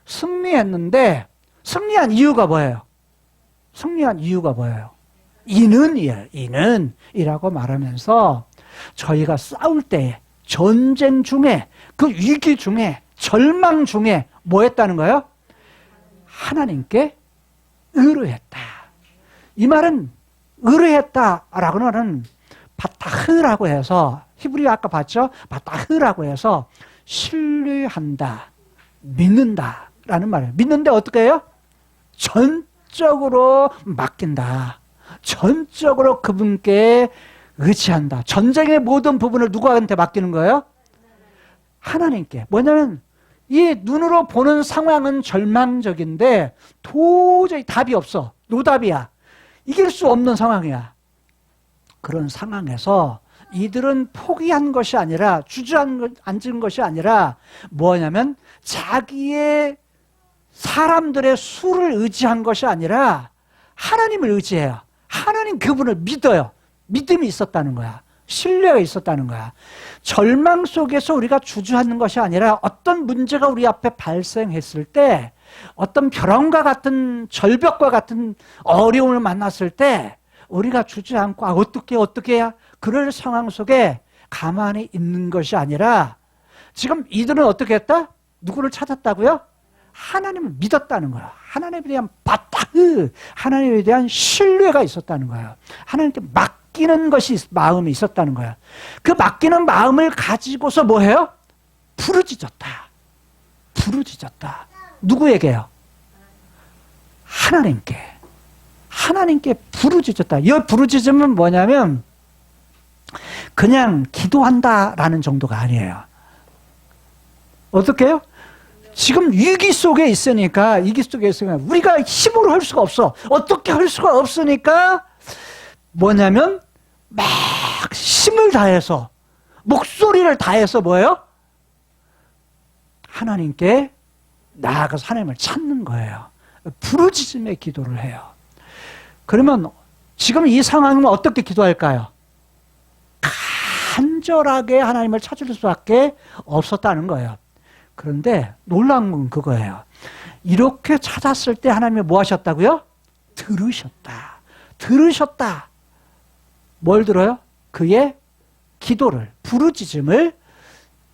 승리했는데 승리한 이유가 뭐예요? 이는이라고 말하면서 저희가 싸울 때 전쟁 중에 그 위기 중에 절망 중에 뭐 했다는 거예요? 하나님께 의뢰했다. 이 말은 의뢰했다라고 하는 바타흐라고 해서 히브리어 아까 봤죠? 바타흐라고 해서 신뢰한다, 믿는다라는 말이에요. 믿는데 어떻게 해요? 전적으로 맡긴다. 전적으로 그분께 의지한다. 전쟁의 모든 부분을 누구한테 맡기는 거예요? 하나님께. 뭐냐면 이 눈으로 보는 상황은 절망적인데 도저히 답이 없어. 노답이야. 이길 수 없는 상황이야. 그런 상황에서 이들은 포기한 것이 아니라 주저앉은 것이 아니라 뭐냐면 자기의 사람들의 수를 의지한 것이 아니라 하나님을 의지해요. 하나님 그분을 믿어요. 믿음이 있었다는 거야. 신뢰가 있었다는 거야. 절망 속에서 우리가 주저하는 것이 아니라 어떤 문제가 우리 앞에 발생했을 때, 어떤 벼랑과 같은 절벽과 같은 어려움을 만났을 때 우리가 주저앉고 어떻게 해야 그럴 상황 속에 가만히 있는 것이 아니라, 지금 이들은 어떻게 했다? 누구를 찾았다고요? 하나님을 믿었다는 거야. 하나님에 대한 바타흐, 하나님에 대한 신뢰가 있었다는 거야. 하나님께 맡기는 것이 마음이 있었다는 거야. 그 맡기는 마음을 가지고서 뭐 해요? 부르짖었다. 부르짖었다. 누구에게요? 하나님께. 하나님께 부르짖었다. 이 부르짖음은 뭐냐면 그냥 기도한다라는 정도가 아니에요. 어떻게 해요? 지금 위기 속에 있으니까, 우리가 힘으로 할 수가 없어. 어떻게 할 수가 없으니까 뭐냐면 막 힘을 다해서, 목소리를 다해서 뭐예요? 하나님께 나아가서 하나님을 찾는 거예요. 부르짖음의 기도를 해요. 그러면 지금 이 상황이면 어떻게 기도할까요? 간절하게 하나님을 찾을 수밖에 없었다는 거예요. 그런데 놀라운 건 그거예요. 이렇게 찾았을 때 하나님이 뭐 하셨다고요? 들으셨다. 들으셨다. 뭘 들어요? 그의 기도를, 부르짖음을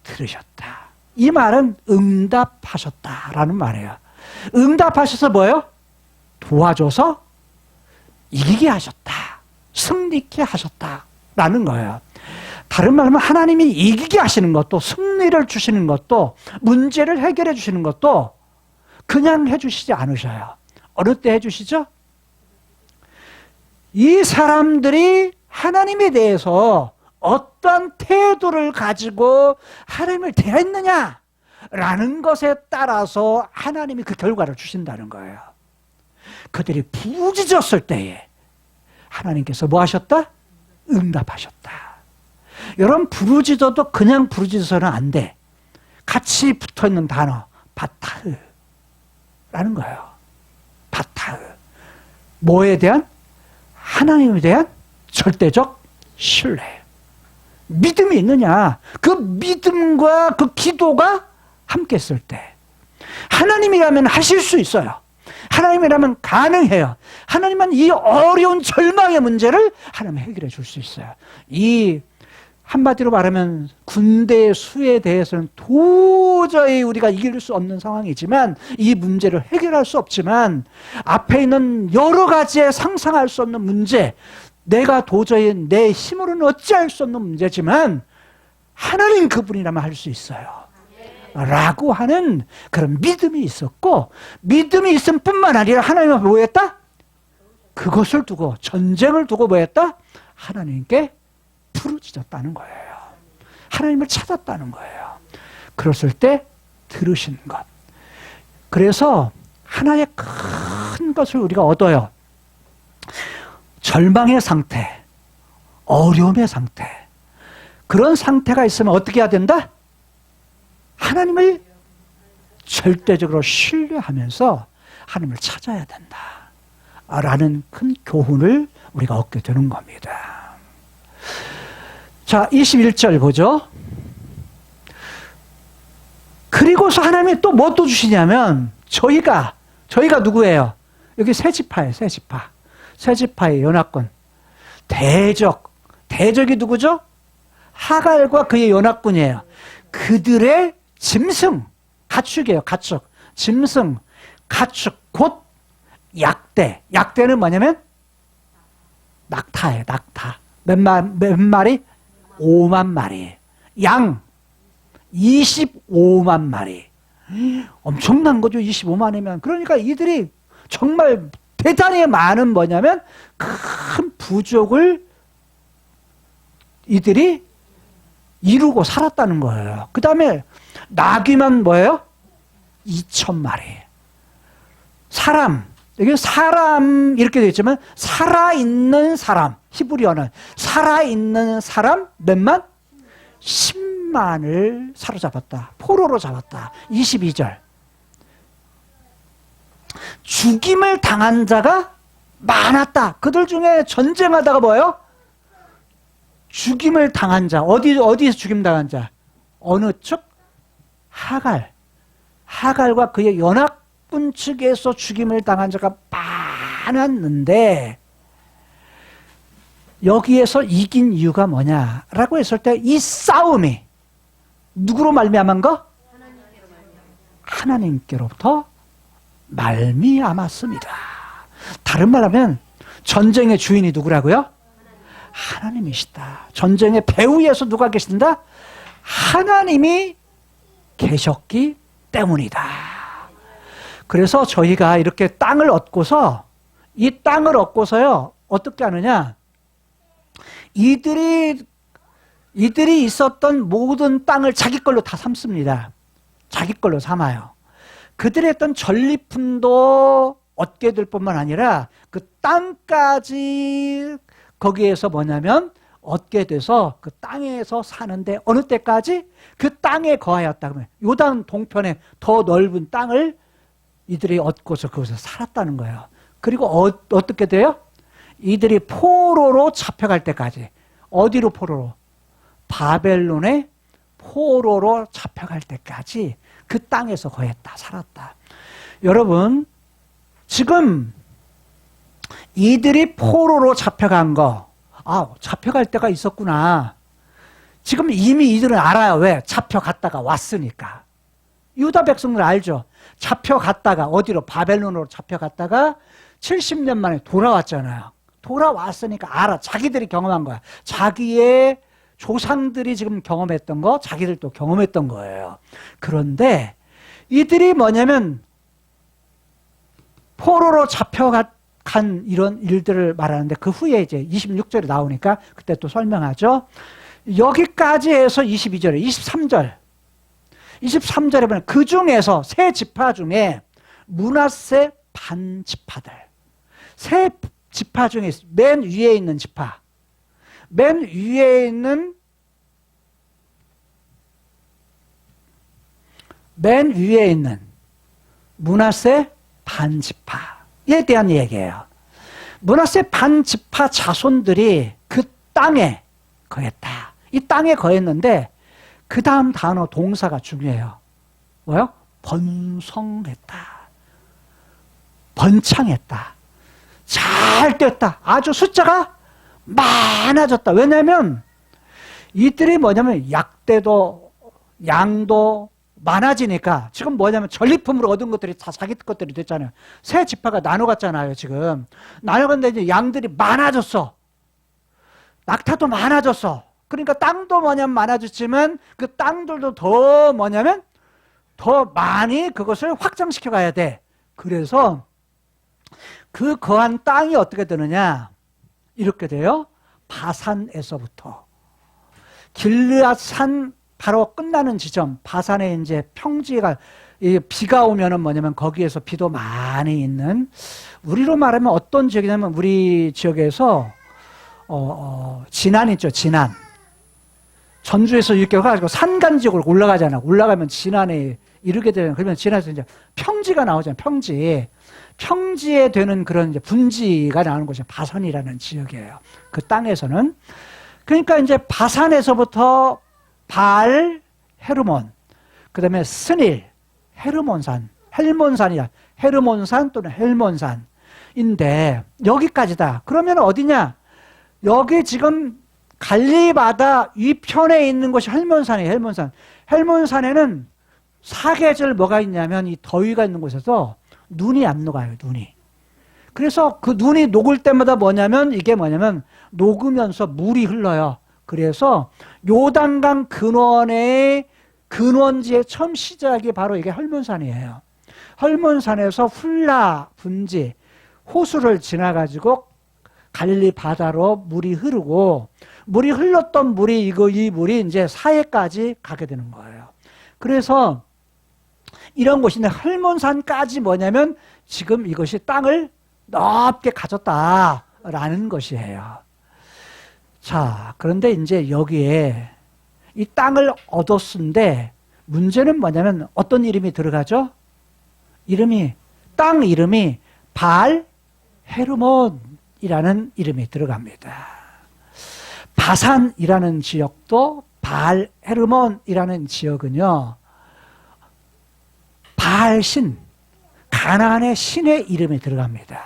들으셨다. 이 말은 응답하셨다라는 말이에요. 응답하셔서 뭐예요? 도와줘서 이기게 하셨다. 승리케 하셨다라는 거예요. 다른 말로 하면 하나님이 이기게 하시는 것도, 승리를 주시는 것도, 문제를 해결해 주시는 것도 그냥 해주시지 않으셔요. 어느 때 해주시죠? 이 사람들이 하나님에 대해서 어떤 태도를 가지고 하나님을 대했느냐라는 것에 따라서 하나님이 그 결과를 주신다는 거예요. 그들이 부르짖었을 때에 하나님께서 뭐 하셨다? 응답하셨다. 여러분, 부르짖어도 그냥 부르짖어서는 안 돼. 같이 붙어있는 단어, 바타흐라는 거예요. 바타흐. 뭐에 대한? 하나님에 대한 절대적 신뢰. 믿음이 있느냐? 그 믿음과 그 기도가 함께 했을 때 하나님이라면 하실 수 있어요. 하나님이라면 가능해요. 하나님은 이 어려운 절망의 문제를 하나님 해결해 줄 수 있어요. 이 한마디로 말하면 군대의 수에 대해서는 도저히 우리가 이길 수 없는 상황이지만, 이 문제를 해결할 수 없지만, 앞에 있는 여러 가지의 상상할 수 없는 문제, 내가 도저히 내 힘으로는 어찌할 수 없는 문제지만 하나님 그분이라면 할 수 있어요 라고 하는 그런 믿음이 있었고, 믿음이 있음 뿐만 아니라 하나님은 뭐 했다? 그것을 두고, 전쟁을 두고 뭐 했다? 하나님께 부르짖었다는 거예요. 하나님을 찾았다는 거예요. 그랬을 때 들으신 것. 그래서 하나의 큰 것을 우리가 얻어요. 절망의 상태, 어려움의 상태, 그런 상태가 있으면 어떻게 해야 된다? 하나님을 절대적으로 신뢰하면서 하나님을 찾아야 된다 라는 큰 교훈을 우리가 얻게 되는 겁니다. 자, 21절 보죠. 그리고서 하나님이 또 뭐 또 주시냐면, 저희가 누구예요? 여기 세 지파예요. 세 지파의 연합군. 대적이 누구죠? 하갈과 그의 연합군이에요. 그들의 짐승, 가축이에요. 가축. 짐승, 가축, 곧 약대. 약대는 뭐냐면 낙타예요. 낙타. 몇 마리? 5만 마리. 양 25만 마리. 엄청난 거죠. 25만이면. 그러니까 이들이 정말 대단히 많은 뭐냐면 큰 부족을 이들이 이루고 살았다는 거예요. 그 다음에 나귀만 뭐예요? 2,000마리. 사람, 여기 사람 이렇게 되어 있지만 살아있는 사람, 히브리어는 살아있는 사람 몇만? 10만을 사로잡았다. 포로로 잡았다. 22절. 죽임을 당한 자가 많았다. 그들 중에 전쟁하다가 뭐예요? 죽임을 당한 자, 어디에서 죽임 당한 자? 어느 측? 하갈. 하갈과 그의 연합군 측에서 죽임을 당한 자가 많았는데, 여기에서 이긴 이유가 뭐냐라고 했을 때 이 싸움이 누구로 말미암은 거? 하나님께로부터 말미암았습니다. 다른 말하면 전쟁의 주인이 누구라고요? 하나님이시다. 전쟁의 배후에서 누가 계신다? 하나님이 계셨기 때문이다. 그래서 저희가 이렇게 땅을 얻고서 이 땅을 얻고서요 어떻게 하느냐? 이들이 있었던 모든 땅을 자기 걸로 다 삼습니다. 자기 걸로 삼아요. 그들의 했던 전리품도 얻게 될 뿐만 아니라 그 땅까지 거기에서 뭐냐면 얻게 돼서 그 땅에서 사는데 어느 때까지 그 땅에 거하였다. 그러면 요단 동편에 더 넓은 땅을 이들이 얻고서 그곳에서 살았다는 거예요. 그리고 어떻게 돼요? 이들이 포로로 잡혀갈 때까지. 어디로 포로로? 바벨론의 포로로 잡혀갈 때까지 그 땅에서 거했다, 살았다. 여러분, 지금 이들이 포로로 잡혀간 거, 잡혀갈 때가 있었구나. 지금 이미 이들은 알아요. 왜? 잡혀갔다가 왔으니까. 유다 백성들 알죠? 잡혀갔다가 어디로? 바벨론으로 잡혀갔다가 70년 만에 돌아왔잖아요. 돌아왔으니까 알아. 자기들이 경험한 거야. 자기의 조상들이 지금 경험했던 거, 자기들도 경험했던 거예요. 그런데 이들이 뭐냐면 포로로 잡혀간 이런 일들을 말하는데 그 후에 이제 26절에 나오니까 그때 또 설명하죠. 여기까지 해서 22절에 23절에 보면 그 중에서 세 지파 중에 므낫세 반지파들, 세 지파 중에 맨 위에 있는 지파, 맨 위에 있는 므낫세 반지파에 대한 얘기예요. 므낫세 반지파 자손들이 그 땅에 거했다. 이 땅에 거했는데 그 다음 단어 동사가 중요해요. 뭐요? 번성했다. 번창했다. 잘 됐다. 아주 숫자가 많아졌다. 왜냐하면 이들이 뭐냐면 약대도 양도 많아지니까 지금 뭐냐면 전리품으로 얻은 것들이 다 자기 것들이 됐잖아요. 세 지파가 나눠갔잖아요. 지금 나눠갔는데 이제 양들이 많아졌어. 낙타도 많아졌어. 그러니까 땅도 뭐냐면 많아졌지만 그 땅들도 더 뭐냐면 더 많이 그것을 확장시켜 가야 돼. 그래서 그 거한 땅이 어떻게 되느냐? 이렇게 돼요. 바산에서부터 길르앗산 바로 끝나는 지점, 바산에 이제 평지가 비가 오면은 뭐냐면 거기에서 비도 많이 있는, 우리로 말하면 어떤 지역이냐면 우리 지역에서 진안 있죠, 진안. 전주에서 이렇게 가지고 산간 지역으로 올라가잖아. 올라가면 진안에 이르게 되면, 그러면 진안에서 이제 평지가 나오잖아요. 평지에 되는 그런 이제 분지가 나오는 곳이 바산이라는 지역이에요. 그 땅에서는. 그러니까 이제 바산에서부터 발, 헤르몬, 그 다음에 스닐, 헤르몬산, 헬몬산이야. 헤르몬산 또는 헬몬산인데 여기까지다. 그러면 어디냐? 여기 지금 갈릴리 바다 위편에 있는 곳이 헬몬산이에요. 헬몬산. 헬몬산에는 사계절 뭐가 있냐면 이 더위가 있는 곳에서 눈이 안 녹아요. 눈이. 그래서 그 눈이 녹을 때마다 뭐냐면 이게 뭐냐면 녹으면서 물이 흘러요. 그래서 요단강 근원의 근원지의 처음 시작이 바로 이게 헐몬산이에요. 헐몬산에서 훌라 분지 호수를 지나가지고 갈릴리 바다로 물이 흐르고, 물이 흘렀던 물이 이 물이 이제 사해까지 가게 되는 거예요. 그래서 이런 곳인데 헐몬산까지 뭐냐면 지금 이것이 땅을 넓게 가졌다라는 것이에요. 자, 그런데 이제 여기에 이 땅을 얻었는데 문제는 뭐냐면 어떤 이름이 들어가죠? 땅 이름이 발 헤르몬이라는 이름이 들어갑니다. 바산이라는 지역도 바알 헤르몬이라는 지역은요, 바알신, 가나안의 신의 이름이 들어갑니다.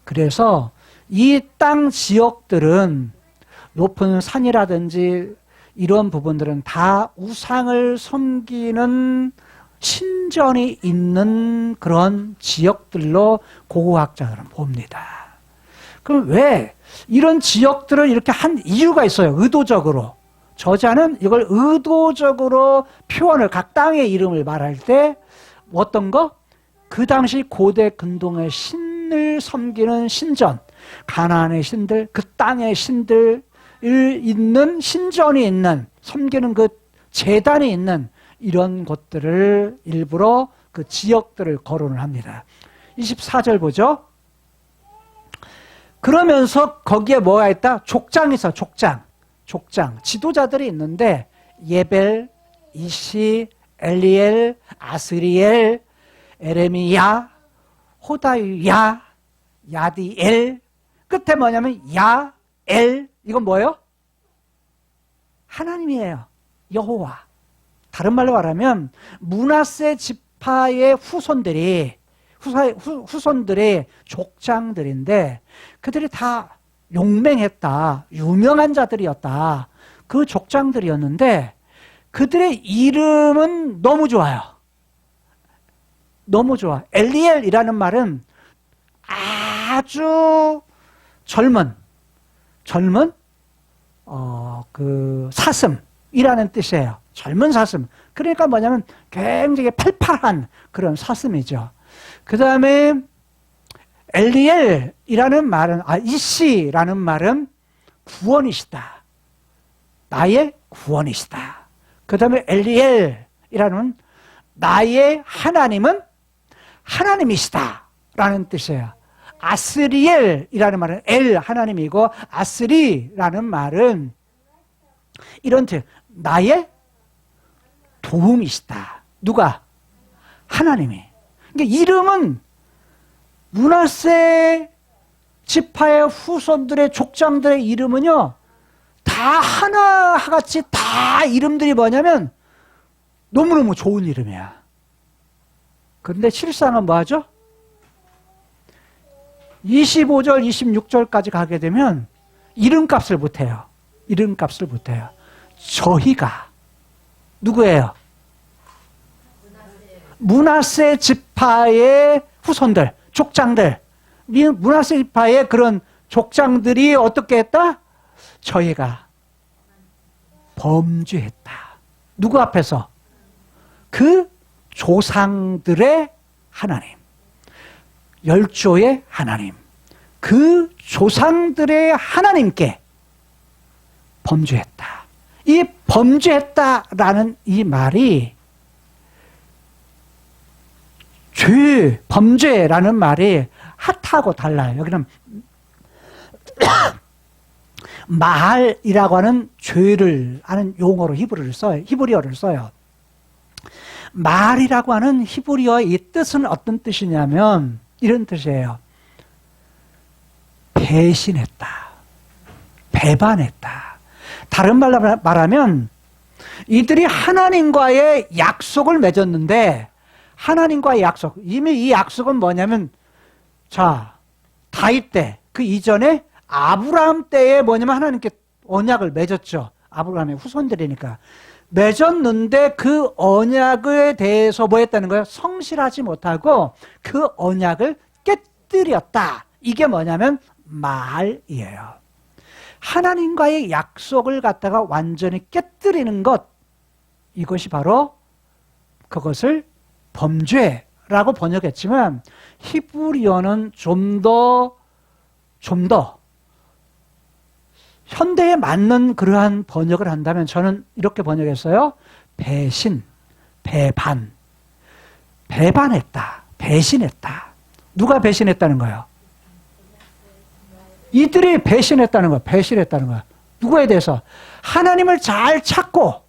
그래서 이 땅 지역들은 높은 산이라든지 이런 부분들은 다 우상을 섬기는 신전이 있는 그런 지역들로 고고학자들은 봅니다. 그럼 왜 이런 지역들을 이렇게 한 이유가 있어요. 의도적으로. 저자는 이걸 의도적으로 표현을, 각 땅의 이름을 말할 때 어떤 거? 그 당시 고대 근동의 신을 섬기는 신전, 가나안의 신들, 그 땅의 신들 있는 신전이 있는, 섬기는 그 제단이 있는 이런 곳들을 일부러 그 지역들을 거론을 합니다. 24절 보죠. 그러면서 거기에 뭐가 있다? 족장이 있어. 족장. 지도자들이 있는데 예벨, 이시, 엘리엘, 아스리엘, 에레미야, 호다유야, 야디엘. 끝에 뭐냐면 야엘. 이건 뭐예요? 하나님이에요. 여호와. 다른 말로 말하면 므낫세 지파의 후손들이 족장들인데 그들이 다 용맹했다. 유명한 자들이었다. 그 족장들이었는데 그들의 이름은 너무 좋아요. 너무 좋아. 엘리엘이라는 말은 아주 젊은 그 사슴이라는 뜻이에요. 젊은 사슴. 그러니까 뭐냐면 굉장히 팔팔한 그런 사슴이죠. 그 다음에 엘리엘이라는 말은, 이시라는 말은 구원이시다. 나의 구원이시다. 그 다음에 엘리엘이라는 나의 하나님은 하나님이시다. 라는 뜻이에요. 아스리엘이라는 말은 하나님이고, 아스리라는 말은 이런 뜻, 나의 도움이시다. 누가? 하나님이. 그러니까 이름은 므낫세 지파의 후손들의 족장들의 이름은요, 다 하나같이 다 이름들이 뭐냐면 너무너무 좋은 이름이야. 그런데 실상은 뭐하죠? 25절, 26절까지 가게 되면 이름값을 못해요. 이름값을 못해요. 저희가 누구예요? 므낫세 지파의 후손들, 족장들. 므낫세 지파의 그런 족장들이 어떻게 했다? 저희가 범죄했다. 누구 앞에서? 그 조상들의 하나님, 열조의 하나님, 그 조상들의 하나님께 범죄했다. 이 범죄했다라는 이 말이, 범죄라는 말이 핫하고 달라요. 여기는 마할이라고 하는 죄를 하는 용어로 히브리어를 써요. 마할이라고 하는 히브리어의 이 뜻은 어떤 뜻이냐면 이런 뜻이에요. 배신했다. 배반했다. 다른 말로 말하면 이들이 하나님과의 약속을 맺었는데, 하나님과의 약속, 이미 이 약속은 뭐냐면, 자, 다윗 때, 그 이전에 아브라함 때에 뭐냐면 하나님께 언약을 맺었죠. 아브라함의 후손들이니까. 맺었는데 그 언약에 대해서 뭐 했다는 거예요? 성실하지 못하고 그 언약을 깨뜨렸다. 이게 뭐냐면 마할이에요. 하나님과의 약속을 갖다가 완전히 깨뜨리는 것, 이것이 바로 그것을 범죄라고 번역했지만 히브리어는 좀 더 현대에 맞는 그러한 번역을 한다면 저는 이렇게 번역했어요. 배신, 배반. 배반했다. 배신했다. 누가 배신했다는 거예요? 이들이 배신했다는 거야. 배신했다는 거야. 누구에 대해서? 하나님을 잘 찾고,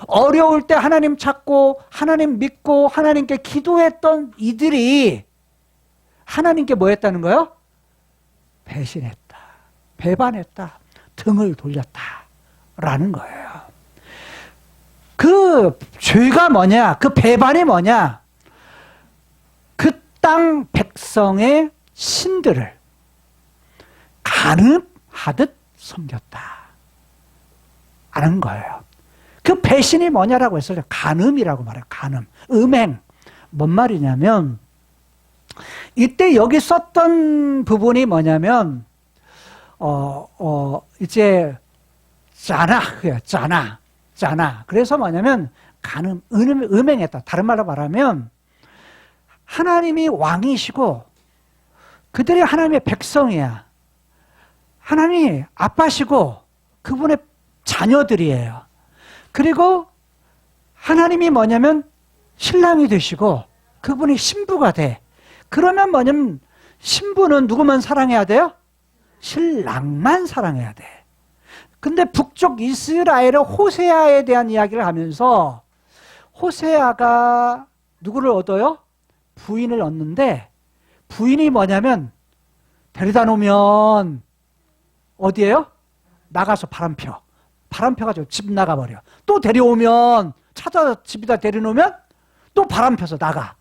어려울 때 하나님 찾고, 하나님 믿고, 하나님께 기도했던 이들이 하나님께 뭐 했다는 거예요? 배신했다. 배반했다. 등을 돌렸다라는 거예요. 그 죄가 뭐냐? 그 배반이 뭐냐? 그 땅 백성의 신들을 간음하듯 섬겼다 하는 거예요. 그 배신이 뭐냐라고 했어요. 간음이라고 말해요. 간음. 음행. 뭔 말이냐면 이때 여기 썼던 부분이 뭐냐면 이제 짜나. 그래서 뭐냐면 간음, 음행했다. 다른 말로 말하면 하나님이 왕이시고 그들이 하나님의 백성이야. 하나님이 아빠시고 그분의 자녀들이에요. 그리고 하나님이 뭐냐면 신랑이 되시고 그분이 신부가 돼. 그러면 뭐냐면 신부는 누구만 사랑해야 돼요? 신랑만 사랑해야 돼. 근데 북쪽 이스라엘의 호세아에 대한 이야기를 하면서 호세아가 누구를 얻어요? 부인을 얻는데 부인이 뭐냐면 데려다 놓으면 어디에요? 나가서 바람 펴가지고 집 나가버려. 또 데려오면 찾아서 집에다 데려놓으면 또 바람 펴서 나가.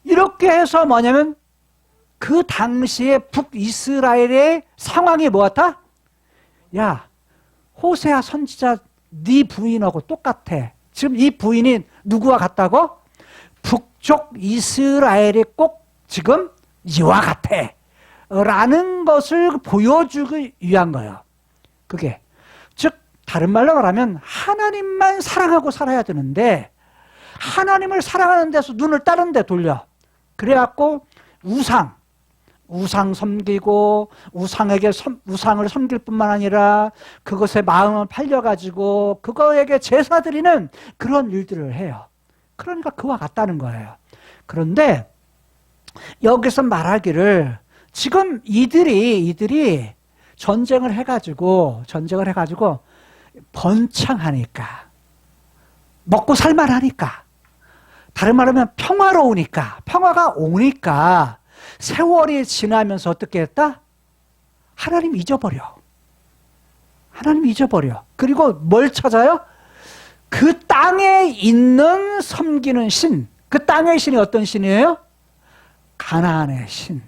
이렇게 해서 뭐냐면 그 당시에 북이스라엘의 상황이 뭐였다? 야, 호세아 선지자 네 부인하고 똑같아. 지금 이 부인이 누구와 같다고? 북쪽 이스라엘이 꼭 지금 이와 같아. 라는 것을 보여주기 위한 거예요. 그게. 즉, 다른 말로 말하면 하나님만 사랑하고 살아야 되는데 하나님을 사랑하는 데서 눈을 다른 데 돌려. 그래갖고 우상 섬기고 우상을 섬길 뿐만 아니라 그것에 마음을 팔려가지고 그거에게 제사 드리는 그런 일들을 해요. 그러니까 그와 같다는 거예요. 그런데 여기서 말하기를 지금 이들이 전쟁을 해가지고 번창하니까 먹고 살만하니까 다른 말하면 평화가 오니까 세월이 지나면서 어떻게 했다? 하나님 잊어버려. 그리고 뭘 찾아요? 그 땅에 있는 섬기는 신. 그 땅의 신이 어떤 신이에요? 가나안의 신.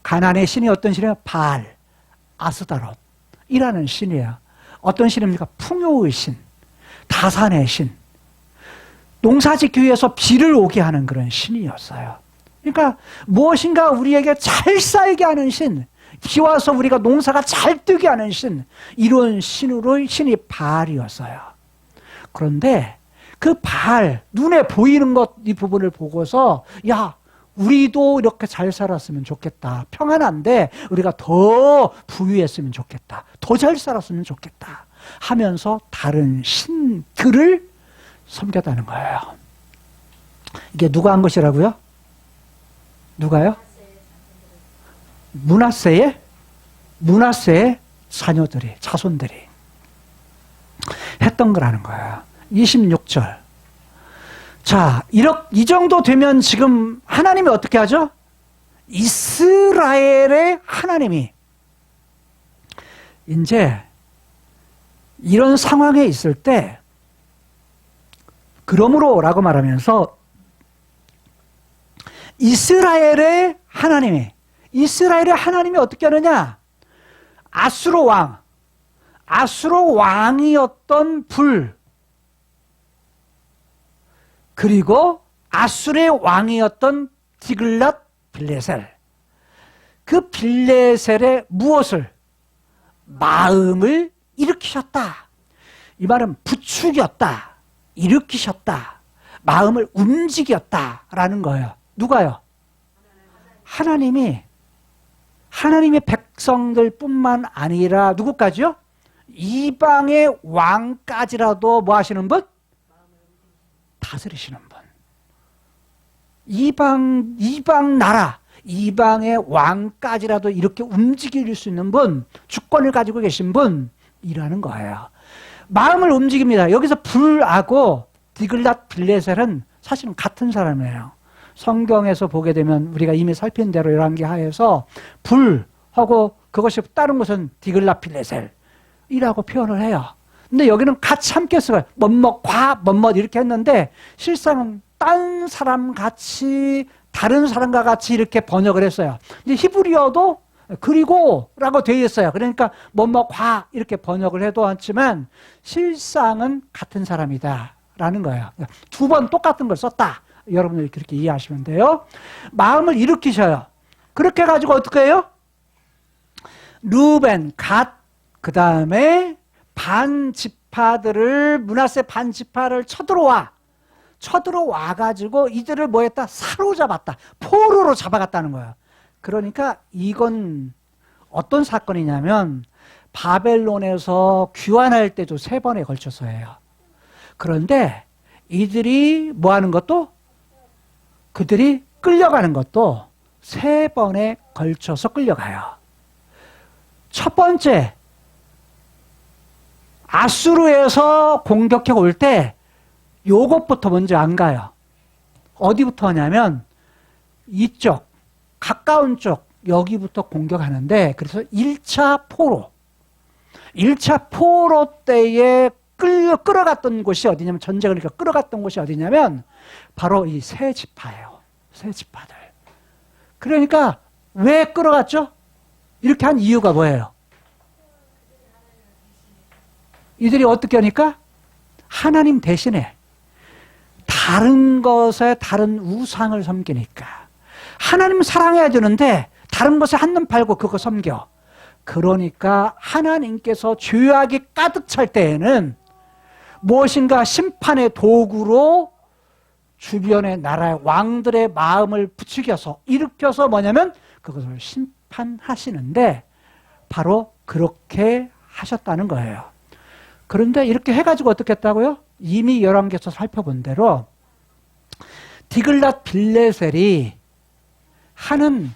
가나안의 신이 어떤 신이에요? 바알, 아스다롯이라는 신이에요. 어떤 신입니까? 풍요의 신, 다산의 신. 농사짓기 위해서 비를 오게 하는 그런 신이었어요. 그러니까 무엇인가 우리에게 잘 살게 하는 신, 비 와서 우리가 농사가 잘 뜨게 하는 신, 이런 신이 바알이었어요. 그런데 그 바알, 눈에 보이는 것, 이 부분을 보고서 야, 우리도 이렇게 잘 살았으면 좋겠다. 평안한데 우리가 더 부유했으면 좋겠다. 더 잘 살았으면 좋겠다. 하면서 다른 신들을 섬겼다는 거예요. 이게 누가 한 것이라고요? 누가요? 므낫세의 자손들이 했던 거라는 거예요. 26절. 자, 이 정도 되면 지금 하나님이 어떻게 하죠? 이스라엘의 하나님이 이제 이런 상황에 있을 때 그러므로 라고 말하면서 이스라엘의 하나님이 어떻게 하느냐? 아수르 왕이었던 불, 그리고 아수르의 왕이었던 디글랏 빌레셀, 그 빌레셀의 무엇을? 마음을 일으키셨다. 이 말은 부추겼다, 일으키셨다, 마음을 움직였다라는 거예요. 누가요? 하나님의 백성들 뿐만 아니라 누구까지요? 이방의 왕까지라도 뭐 하시는 분? 다스리시는 분. 이방 나라, 이방의 왕까지라도 이렇게 움직일 수 있는 분, 주권을 가지고 계신 분이라는 거예요. 마음을 움직입니다. 여기서 불하고 디글랏 빌레셀은 사실은 같은 사람이에요. 성경에서 보게 되면 우리가 이미 살핀 대로 11개 하에서 불하고 그것이 다른 곳은 디글라필레셀이라고 표현을 해요. 근데 여기는 같이 함께 써요. 뭐뭐 과 뭐뭐 이렇게 했는데 실상은 딴 사람 같이 다른 사람과 같이 이렇게 번역을 했어요. 이제 히브리어도 그리고라고 되어 있어요. 그러니까 뭐뭐 과 이렇게 번역을 해도 않지만 실상은 같은 사람이다라는 거예요. 두 번 똑같은 걸 썼다. 여러분들 그렇게 이해하시면 돼요. 마음을 일으키셔요. 그렇게 해가지고 어떻게 해요? 루벤, 갓, 그 다음에 반 지파들을, 므낫세 반 지파를 쳐들어와가지고 이들을 뭐 했다? 사로잡았다. 포로로 잡아갔다는 거예요. 그러니까 이건 어떤 사건이냐면 바벨론에서 귀환할 때도 3번에 걸쳐서 해요. 그런데 이들이 뭐 하는 것도, 그들이 끌려가는 것도 3번에 걸쳐서 끌려가요. 첫 번째, 아수르에서 공격해 올 때 요것부터 먼저 안 가요. 어디부터 하냐면 이쪽, 가까운 쪽, 여기부터 공격하는데, 그래서 1차 포로. 1차 포로 때에 끌어갔던 곳이 어디냐면, 전쟁을 그러니까 끌어갔던 곳이 어디냐면 바로 이 세 지파예요. 세 지파들. 그러니까 왜 끌어갔죠? 이렇게 한 이유가 뭐예요? 이들이 어떻게 하니까? 하나님 대신에 다른 것에 다른 우상을 섬기니까. 하나님 사랑해야 되는데 다른 것에 한눈 팔고 그거 섬겨. 그러니까 하나님께서 죄악이 가득 찰 때에는 무엇인가 심판의 도구로 주변의 나라의 왕들의 마음을 부추겨서 일으켜서 뭐냐면 그것을 심판하시는데 바로 그렇게 하셨다는 거예요. 그런데 이렇게 해가지고 어떻게 했다고요? 이미 열왕기에서 살펴본 대로 디글랏 빌레셀이 하는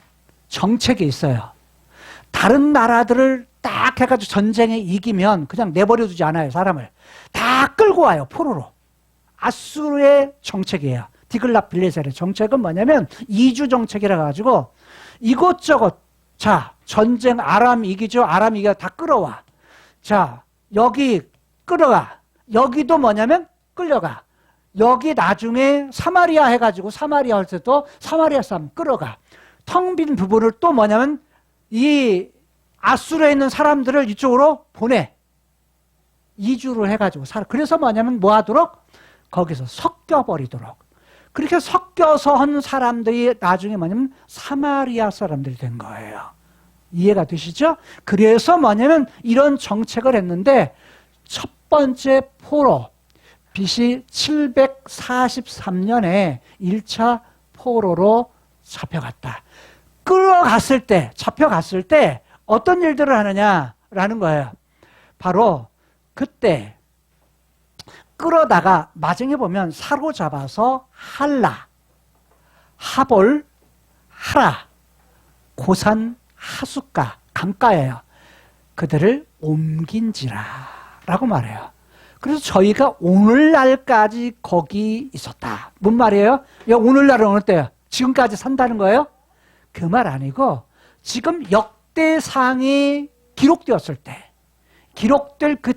정책이 있어요. 다른 나라들을 딱 해가지고 전쟁에 이기면 그냥 내버려두지 않아요. 사람을 다 끌고 와요. 포로로. 아수르의 정책이에요. 디글랏 빌레셀의 정책은 뭐냐면 이주 정책이라 가지고 이곳저곳, 자, 전쟁 아람 이기죠. 아람 이겨 다 끌어와. 자, 여기 끌어가. 여기도 뭐냐면 끌려가. 여기 나중에 사마리아 해가지고 사마리아 할 때도 사마리아 사람 끌어가. 텅 빈 부분을 또 뭐냐면 이 아수르에 있는 사람들을 이쪽으로 보내. 이주를 해가지고 살아. 그래서 뭐냐면 뭐 하도록? 거기서 섞여버리도록. 그렇게 섞여서 한 사람들이 나중에 뭐냐면 사마리아 사람들이 된 거예요. 이해가 되시죠? 그래서 뭐냐면 이런 정책을 했는데 첫 번째 포로, BC 743년에 1차 포로로 잡혀갔다. 끌어갔을 때, 잡혀갔을 때 어떤 일들을 하느냐라는 거예요. 바로 그때 끌어다가 마중에 보면 사로잡아서 할라, 하볼, 하라, 고산, 하숫가, 강가예요. 그들을 옮긴지라 라고 말해요. 그래서 저희가 오늘날까지 거기 있었다. 뭔 말이에요? 야, 오늘날은 어느 때요? 지금까지 산다는 거예요? 그 말 아니고 지금 역대상이 기록되었을 때, 기록될 그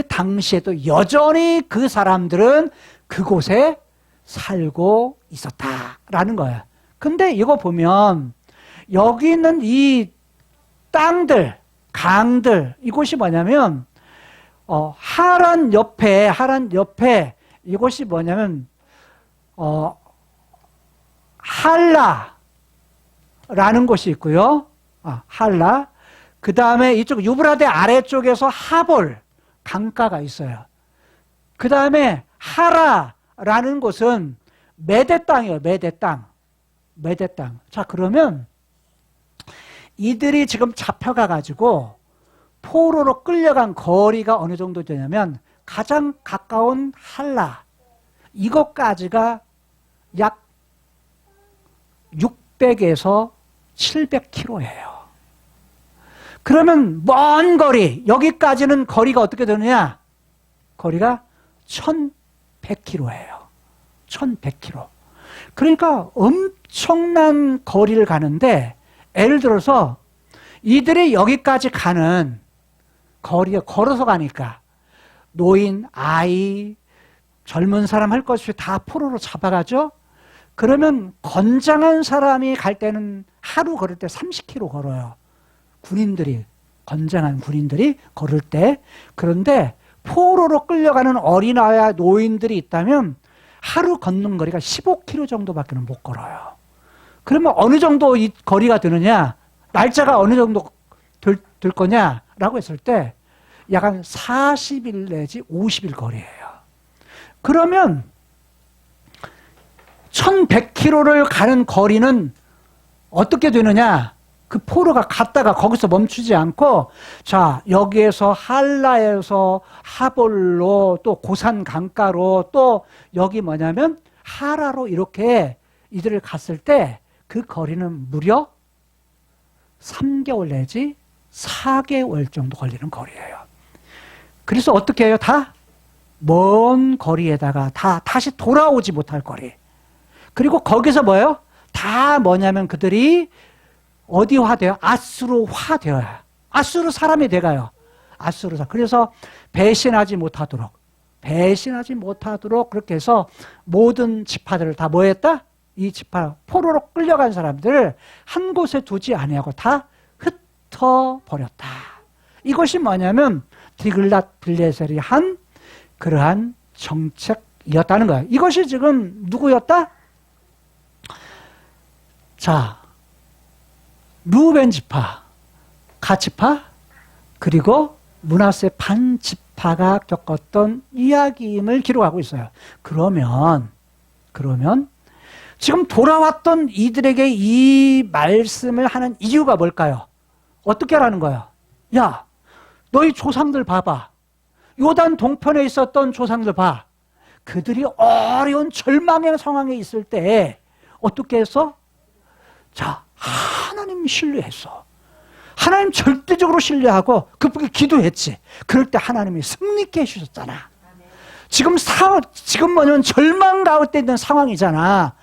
당시에도 여전히 그 사람들은 그곳에 살고 있었다라는 거예요. 근데 이거 보면 여기 있는 이 땅들, 강들, 이곳이 뭐냐면 하란 옆에 이곳이 뭐냐면 할라라는 곳이 있고요. 할라. 그 다음에 이쪽 유브라데 아래쪽에서 하볼, 강가가 있어요. 그 다음에 하라라는 곳은 메대 땅이에요. 메대 땅. 자, 그러면 이들이 지금 잡혀가가지고 포로로 끌려간 거리가 어느 정도 되냐면 가장 가까운 할라, 이것까지가 약 600에서 700km예요. 그러면 먼 거리, 여기까지는 거리가 어떻게 되느냐? 거리가 1100km예요. 1100km. 그러니까 엄청난 거리를 가는데 예를 들어서 이들이 여기까지 가는 거리에 걸어서 가니까 노인, 아이, 젊은 사람 할 것 없이 다 포로로 잡아가죠. 그러면 건장한 사람이 갈 때는 하루 걸을 때 30km 걸어요. 군인들이, 건장한 군인들이 걸을 때. 그런데 포로로 끌려가는 어린아이와 노인들이 있다면 하루 걷는 거리가 15km 정도밖에 못 걸어요. 그러면 어느 정도 이 거리가 되느냐, 날짜가 어느 정도 될 거냐라고 했을 때 약 한 40일 내지 50일 거리예요. 그러면 1100km를 가는 거리는 어떻게 되느냐? 그 포로가 갔다가 거기서 멈추지 않고, 자, 여기에서 할라에서 하볼로, 또 고산 강가로, 또 여기 뭐냐면 하라로 이렇게 이들을 갔을 때 그 거리는 무려 3개월 내지 4개월 정도 걸리는 거리예요. 그래서 어떻게 해요? 다 먼 거리에다가 다 다시 돌아오지 못할 거리. 그리고 거기서 뭐예요? 다 뭐냐면 그들이 어디화돼요? 아수르화되어요. 아수르 사람이 돼가요. 아수르 사람. 그래서 배신하지 못하도록 그렇게 해서 모든 지파들을 다 뭐 했다? 이 지파, 포로로 끌려간 사람들을 한 곳에 두지 아니하고 다 흩어버렸다. 이것이 뭐냐면 디글랏 빌레셀이 한 그러한 정책이었다는 거예요. 이것이 지금 누구였다? 자, 루벤 지파, 갓 지파, 그리고 므낫세 반 지파가 겪었던 이야기임을 기록하고 있어요. 그러면 지금 돌아왔던 이들에게 이 말씀을 하는 이유가 뭘까요? 어떻게 하라는 거예요? 야, 너희 조상들 봐봐. 요단 동편에 있었던 조상들 봐. 그들이 어려운 절망의 상황에 있을 때 어떻게 해서? 자, 하나님 신뢰했어. 하나님 절대적으로 신뢰하고 급하게 기도했지. 그럴 때 하나님이 승리케 해주셨잖아. 지금 뭐냐면 절망 가운데 있는 상황이잖아.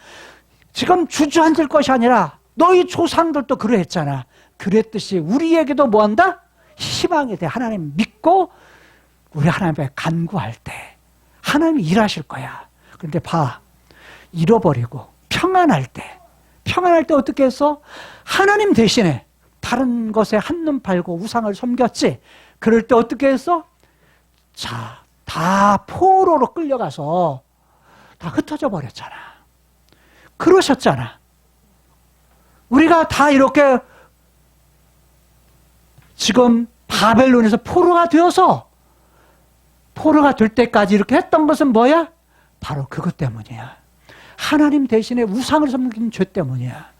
지금 주저앉을 것이 아니라 너희 조상들도 그러했잖아. 그랬듯이 우리에게도 뭐한다? 희망에 대해 하나님 믿고 우리 하나님 앞에 간구할 때 하나님이 일하실 거야. 그런데 봐, 잃어버리고 평안할 때 어떻게 해서 하나님 대신에 다른 것에 한눈 팔고 우상을 섬겼지. 그럴 때 어떻게 했어? 자, 다 포로로 끌려가서 다 흩어져 버렸잖아. 그러셨잖아. 우리가 다 이렇게 지금 바벨론에서 포로가 되어서 포로가 될 때까지 이렇게 했던 것은 뭐야? 바로 그것 때문이야. 하나님 대신에 우상을 섬긴 죄 때문이야.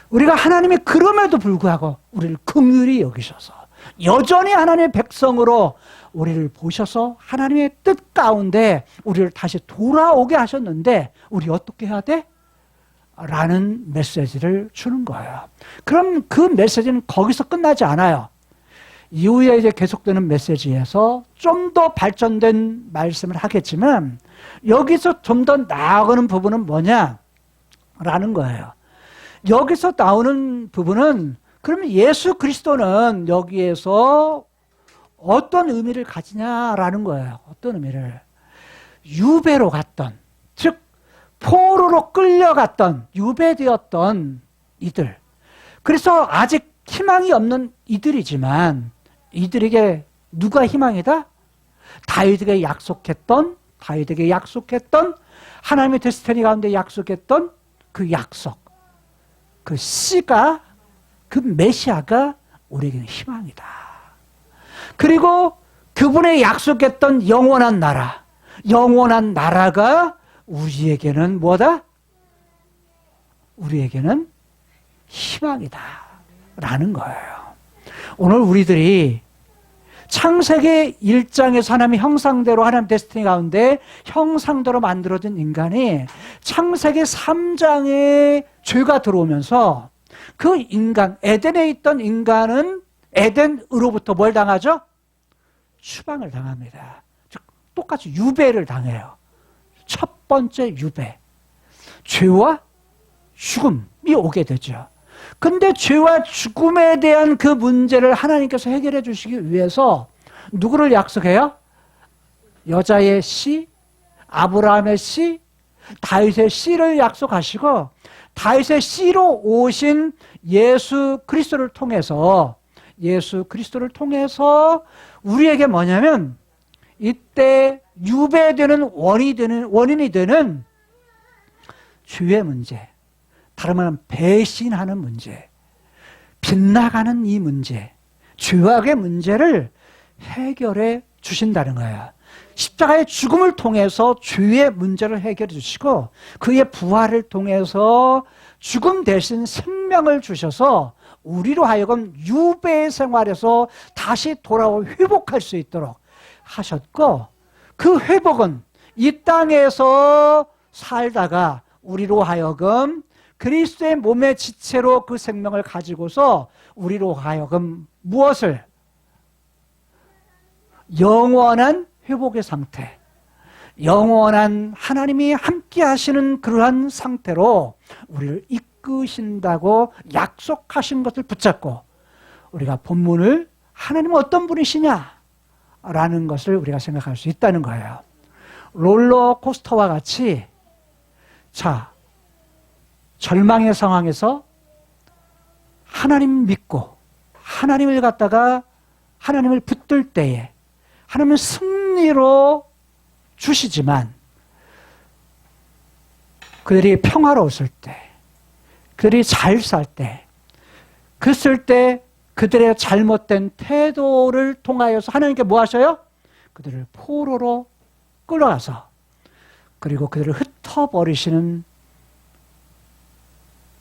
우리가 하나님이 그럼에도 불구하고 우리를 긍휼히 여기셔서 여전히 하나님의 백성으로 우리를 보셔서 하나님의 뜻 가운데 우리를 다시 돌아오게 하셨는데 우리 어떻게 해야 돼? 라는 메시지를 주는 거예요. 그럼 그 메시지는 거기서 끝나지 않아요. 이후에 이제 계속되는 메시지에서 좀 더 발전된 말씀을 하겠지만 여기서 좀 더 나아가는 부분은 뭐냐? 라는 거예요. 여기서 나오는 부분은 그러면 예수 그리스도는 여기에서 어떤 의미를 가지냐라는 거예요. 어떤 의미를. 유배로 갔던, 즉 포로로 끌려갔던, 유배되었던 이들. 그래서 아직 희망이 없는 이들이지만 이들에게 누가 희망이다? 다윗에게 약속했던 하나님의 데스티니 가운데 약속했던 그 약속, 그 씨가, 그 메시아가 우리에게는 희망이다. 그리고 그분의 약속했던 영원한 나라가 우리에게는 뭐다? 우리에게는 희망이다 라는 거예요. 오늘 우리들이 창세기 1장에서 하나님의 형상대로 하나님 데스티니 가운데 형상대로 만들어진 인간이 창세기 3장에 죄가 들어오면서 그 인간, 에덴에 있던 인간은 에덴으로부터 뭘 당하죠? 추방을 당합니다. 즉 똑같이 유배를 당해요. 첫 번째 유배. 죄와 죽음이 오게 되죠. 근데 죄와 죽음에 대한 그 문제를 하나님께서 해결해 주시기 위해서 누구를 약속해요? 여자의 씨, 아브라함의 씨, 다윗의 씨를 약속하시고 다윗의 씨로 오신 예수 그리스도를 통해서 우리에게 뭐냐면 이때 유배되는 원인이 되는 죄의 문제, 다른 말하면 배신하는 문제, 빗나가는 이 문제, 죄악의 문제를 해결해 주신다는 거예요. 십자가의 죽음을 통해서 죄의 문제를 해결해 주시고 그의 부활을 통해서 죽음 대신 생명을 주셔서 우리로 하여금 유배 생활에서 다시 돌아오 회복할 수 있도록 하셨고, 그 회복은 이 땅에서 살다가 우리로 하여금 그리스도의 몸의 지체로 그 생명을 가지고서 우리로 하여금 무엇을? 영원한 회복의 상태, 영원한 하나님이 함께 하시는 그러한 상태로 우리를 이끄신다고 약속하신 것을 붙잡고 우리가 본문을 하나님은 어떤 분이시냐 라는 것을 우리가 생각할 수 있다는 거예요. 롤러코스터와 같이, 자, 절망의 상황에서 하나님 믿고 하나님을 갖다가 하나님을 붙들 때에 하나님은 승리로 주시지만 그들이 평화로웠을 때, 그들이 잘 살 때, 그랬을 때 그들의 잘못된 태도를 통하여서 하나님께 뭐 하셔요? 그들을 포로로 끌어가서 그리고 그들을 흩어버리시는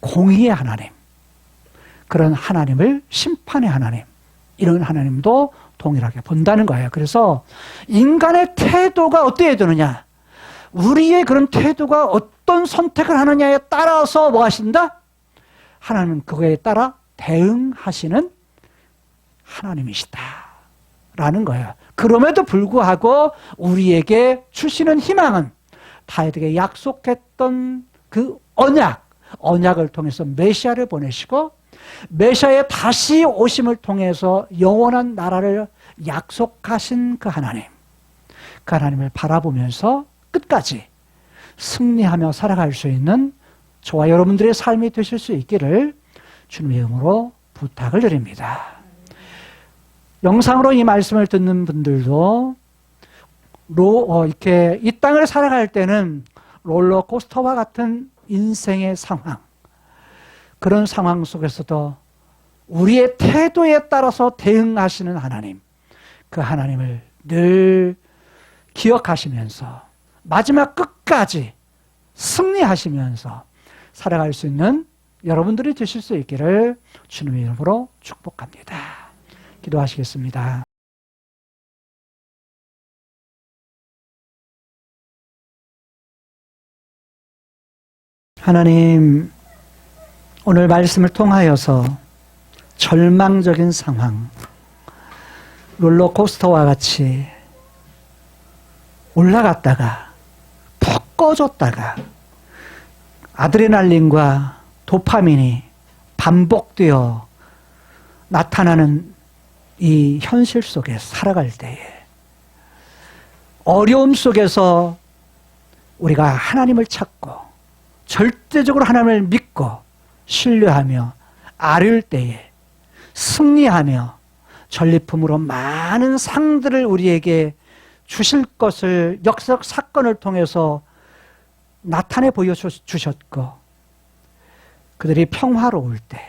공의의 하나님, 그런 하나님을, 심판의 하나님, 이런 하나님도 동일하게 본다는 거예요. 그래서 인간의 태도가 어떻게 되느냐, 우리의 그런 태도가 어떤 선택을 하느냐에 따라서 뭐 하신다? 하나님은 그거에 따라 대응하시는 하나님이시다 라는 거예요. 그럼에도 불구하고 우리에게 주시는 희망은 다윗에게 약속했던 그 언약을 통해서 메시아를 보내시고 메시아의 다시 오심을 통해서 영원한 나라를 약속하신 그 하나님을 바라보면서 끝까지 승리하며 살아갈 수 있는 저와 여러분들의 삶이 되실 수 있기를 주님의 이름으로 부탁을 드립니다. 영상으로 이 말씀을 듣는 분들도 이렇게 이 땅을 살아갈 때는 롤러코스터와 같은 인생의 상황, 그런 상황 속에서도 우리의 태도에 따라서 대응하시는 하나님, 그 하나님을 늘 기억하시면서 마지막 끝까지 승리하시면서 살아갈 수 있는 여러분들이 되실 수 있기를 주님의 이름으로 축복합니다. 기도하시겠습니다. 하나님, 오늘 말씀을 통하여서 절망적인 상황, 롤러코스터와 같이 올라갔다가 푹 꺼졌다가 아드레날린과 도파민이 반복되어 나타나는 이 현실 속에 살아갈 때에 어려움 속에서 우리가 하나님을 찾고 절대적으로 하나님을 믿고 신뢰하며 아뢰을 때에 승리하며 전리품으로 많은 상들을 우리에게 주실 것을 역사적 사건을 통해서 나타내 보여주셨고, 그들이 평화로울 때,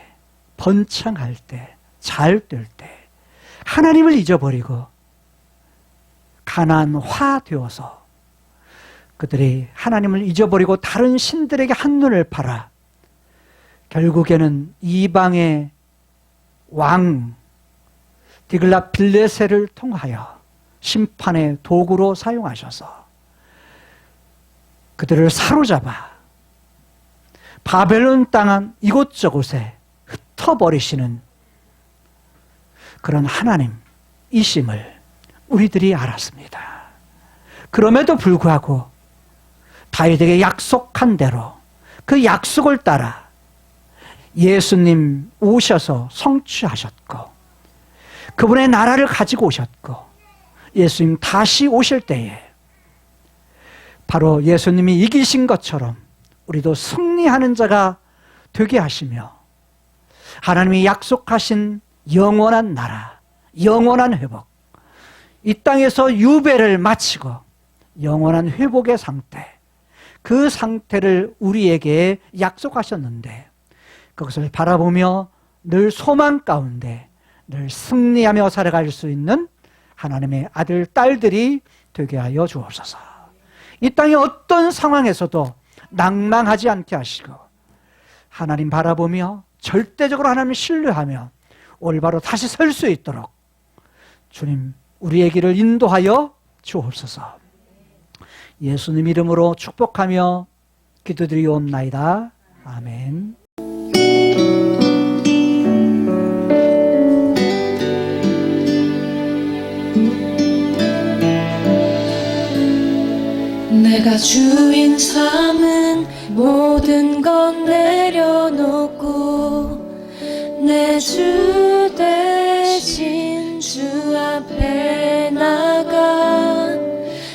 번창할 때, 잘 될 때 하나님을 잊어버리고 가난화되어서 그들이 하나님을 잊어버리고 다른 신들에게 한눈을 팔아 결국에는 이방의 왕 디글랏빌레셀을 통하여 심판의 도구로 사용하셔서 그들을 사로잡아 바벨론 땅 이곳저곳에 흩어버리시는 그런 하나님이심을 우리들이 알았습니다. 그럼에도 불구하고 다윗에게 약속한 대로 그 약속을 따라 예수님 오셔서 성취하셨고 그분의 나라를 가지고 오셨고 예수님 다시 오실 때에 바로 예수님이 이기신 것처럼 우리도 승리하는 자가 되게 하시며 하나님이 약속하신 영원한 나라, 영원한 회복, 이 땅에서 유배를 마치고 영원한 회복의 상태, 그 상태를 우리에게 약속하셨는데 그것을 바라보며 늘 소망 가운데 늘 승리하며 살아갈 수 있는 하나님의 아들, 딸들이 되게 하여 주옵소서. 이 땅의 어떤 상황에서도 낭망하지 않게 하시고 하나님 바라보며 절대적으로 하나님을 신뢰하며 올바로 다시 설 수 있도록 주님 우리의 길을 인도하여 주옵소서. 예수님 이름으로 축복하며 기도드리옵나이다. 아멘. 내가 주인 삼은 모든 건 내려놓고 내 주 대신 주 앞에 나가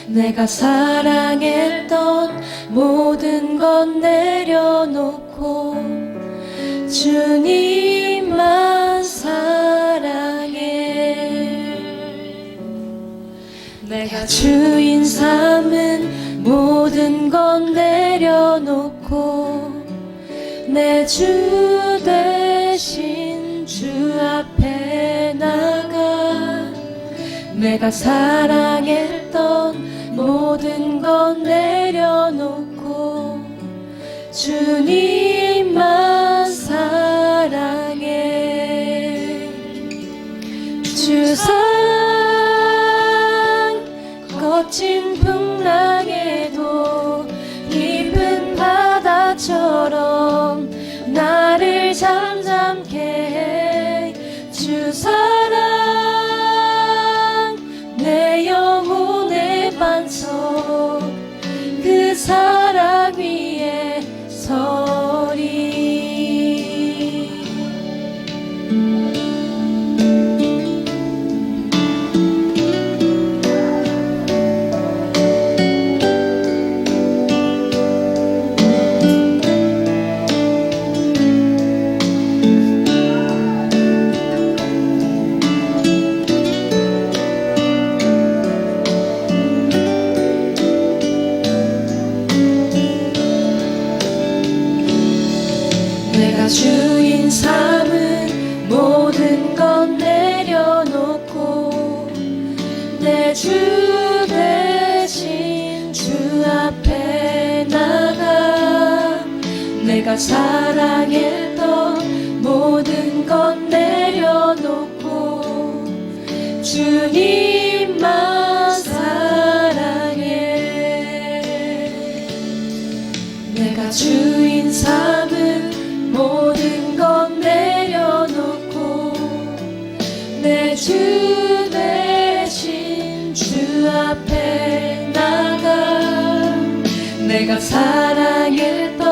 내가 사랑했던 모든 건 내려놓고 주님만 사랑해. 내가 주인 삼은 모든 건 내려놓고 내 주 대신 주 앞에 나가 내가 사랑했던 모든 건 내려놓고 주님만 사랑해. 주 사랑 거친 풍랑에도 깊은 바다처럼 나를 잠잠케 해. 주 사랑 내 영혼의 반석 그 사랑 위에 서리. 내가 주인 삼은 모든 건 내려놓고 내 주 대신 주 앞에 나가 내가 사랑했던 모든 건 내려놓고 주님만 사랑해. 내가 주인 삼은 모든 건 내려놓고 내 주 대신 주 앞에 나가 내가 사랑했던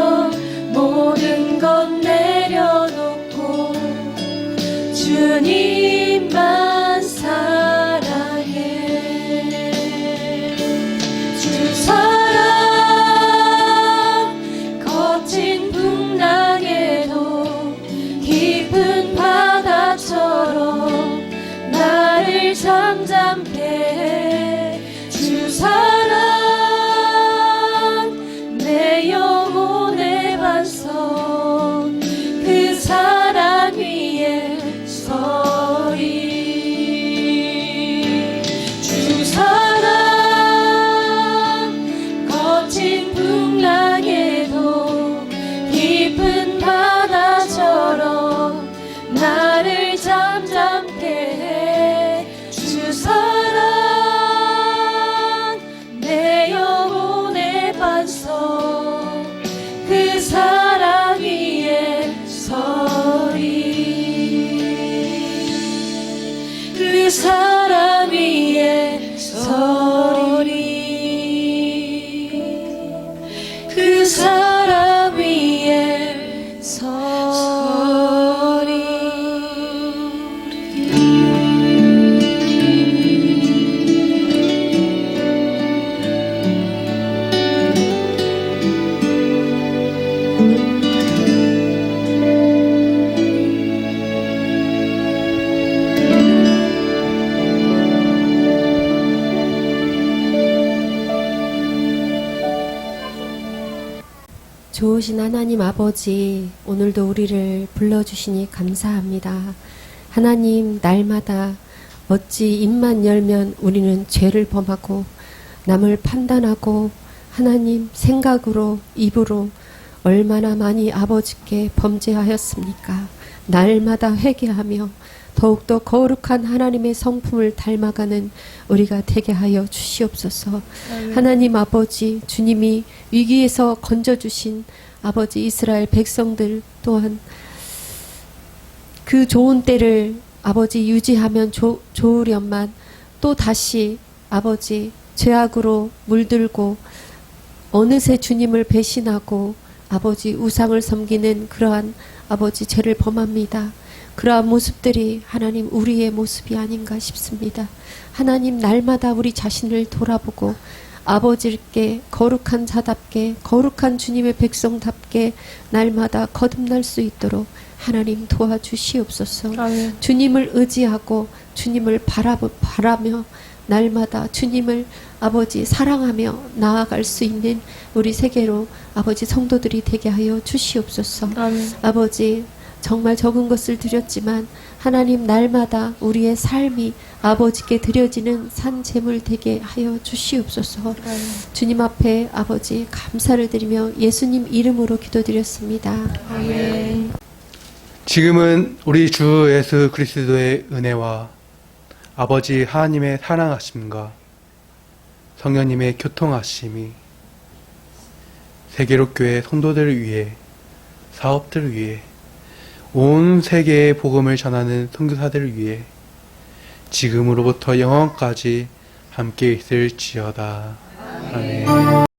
모든 건 내려놓고 주님만 사랑해. 주 사랑 거친 풍랑에도 깊은 바다처럼 나를 잠잠케 해. 주 사랑 내 영혼의 반석 그 사랑 위에 서리. 주 사랑 거친 풍랑에도 깊은 바다처럼 나를 잠잠케 해. 주 사랑 내 영혼의 반석 그 사랑 위에 서리. 그 사랑 위에 서리. 그 사랑 위에 서리. 좋으신 하나님 아버지, 오늘도 우리를 불러주시니 감사합니다. 하나님, 날마다 어찌 입만 열면 우리는 죄를 범하고 남을 판단하고 하나님 생각으로 입으로 얼마나 많이 아버지께 범죄하였습니까? 날마다 회개하며 더욱더 거룩한 하나님의 성품을 닮아가는 우리가 되게 하여 주시옵소서. 하나님 아버지, 주님이 위기에서 건져주신 아버지 이스라엘 백성들 또한 그 좋은 때를 아버지 유지하면 좋으련만 또 다시 아버지 죄악으로 물들고 어느새 주님을 배신하고 아버지 우상을 섬기는 그러한 아버지 죄를 범합니다. 그러한 모습들이 하나님 우리의 모습이 아닌가 싶습니다. 하나님 날마다 우리 자신을 돌아보고 아버지께 거룩한 자답게 바라보고 주님의 백성답게 날마다 거듭날 수 있도록 하나님 도와주시옵소서. 아멘. 주님을 의지하고 주님을 바라며 날마다 주님을 아버지 사랑하며 나아갈 수 있는 우리 세계로 아버지 성도들이 되게 하여 주시옵소서. 아멘. 아버지 정말 적은 것을 드렸지만 하나님 날마다 우리의 삶이 아버지께 드려지는 산 제물 되게 하여 주시옵소서. 주님 앞에 아버지 감사를 드리며 예수님 이름으로 기도드렸습니다. 아멘. 지금은 우리 주 예수 그리스도의 은혜와 아버지 하나님의 사랑하심과 성령님의 교통하심이 세계로교회 성도들을 위해 사업들을 위해 온 세계에 복음을 전하는 선교사들을 위해 지금으로부터 영원까지 함께 있을지어다. 아멘.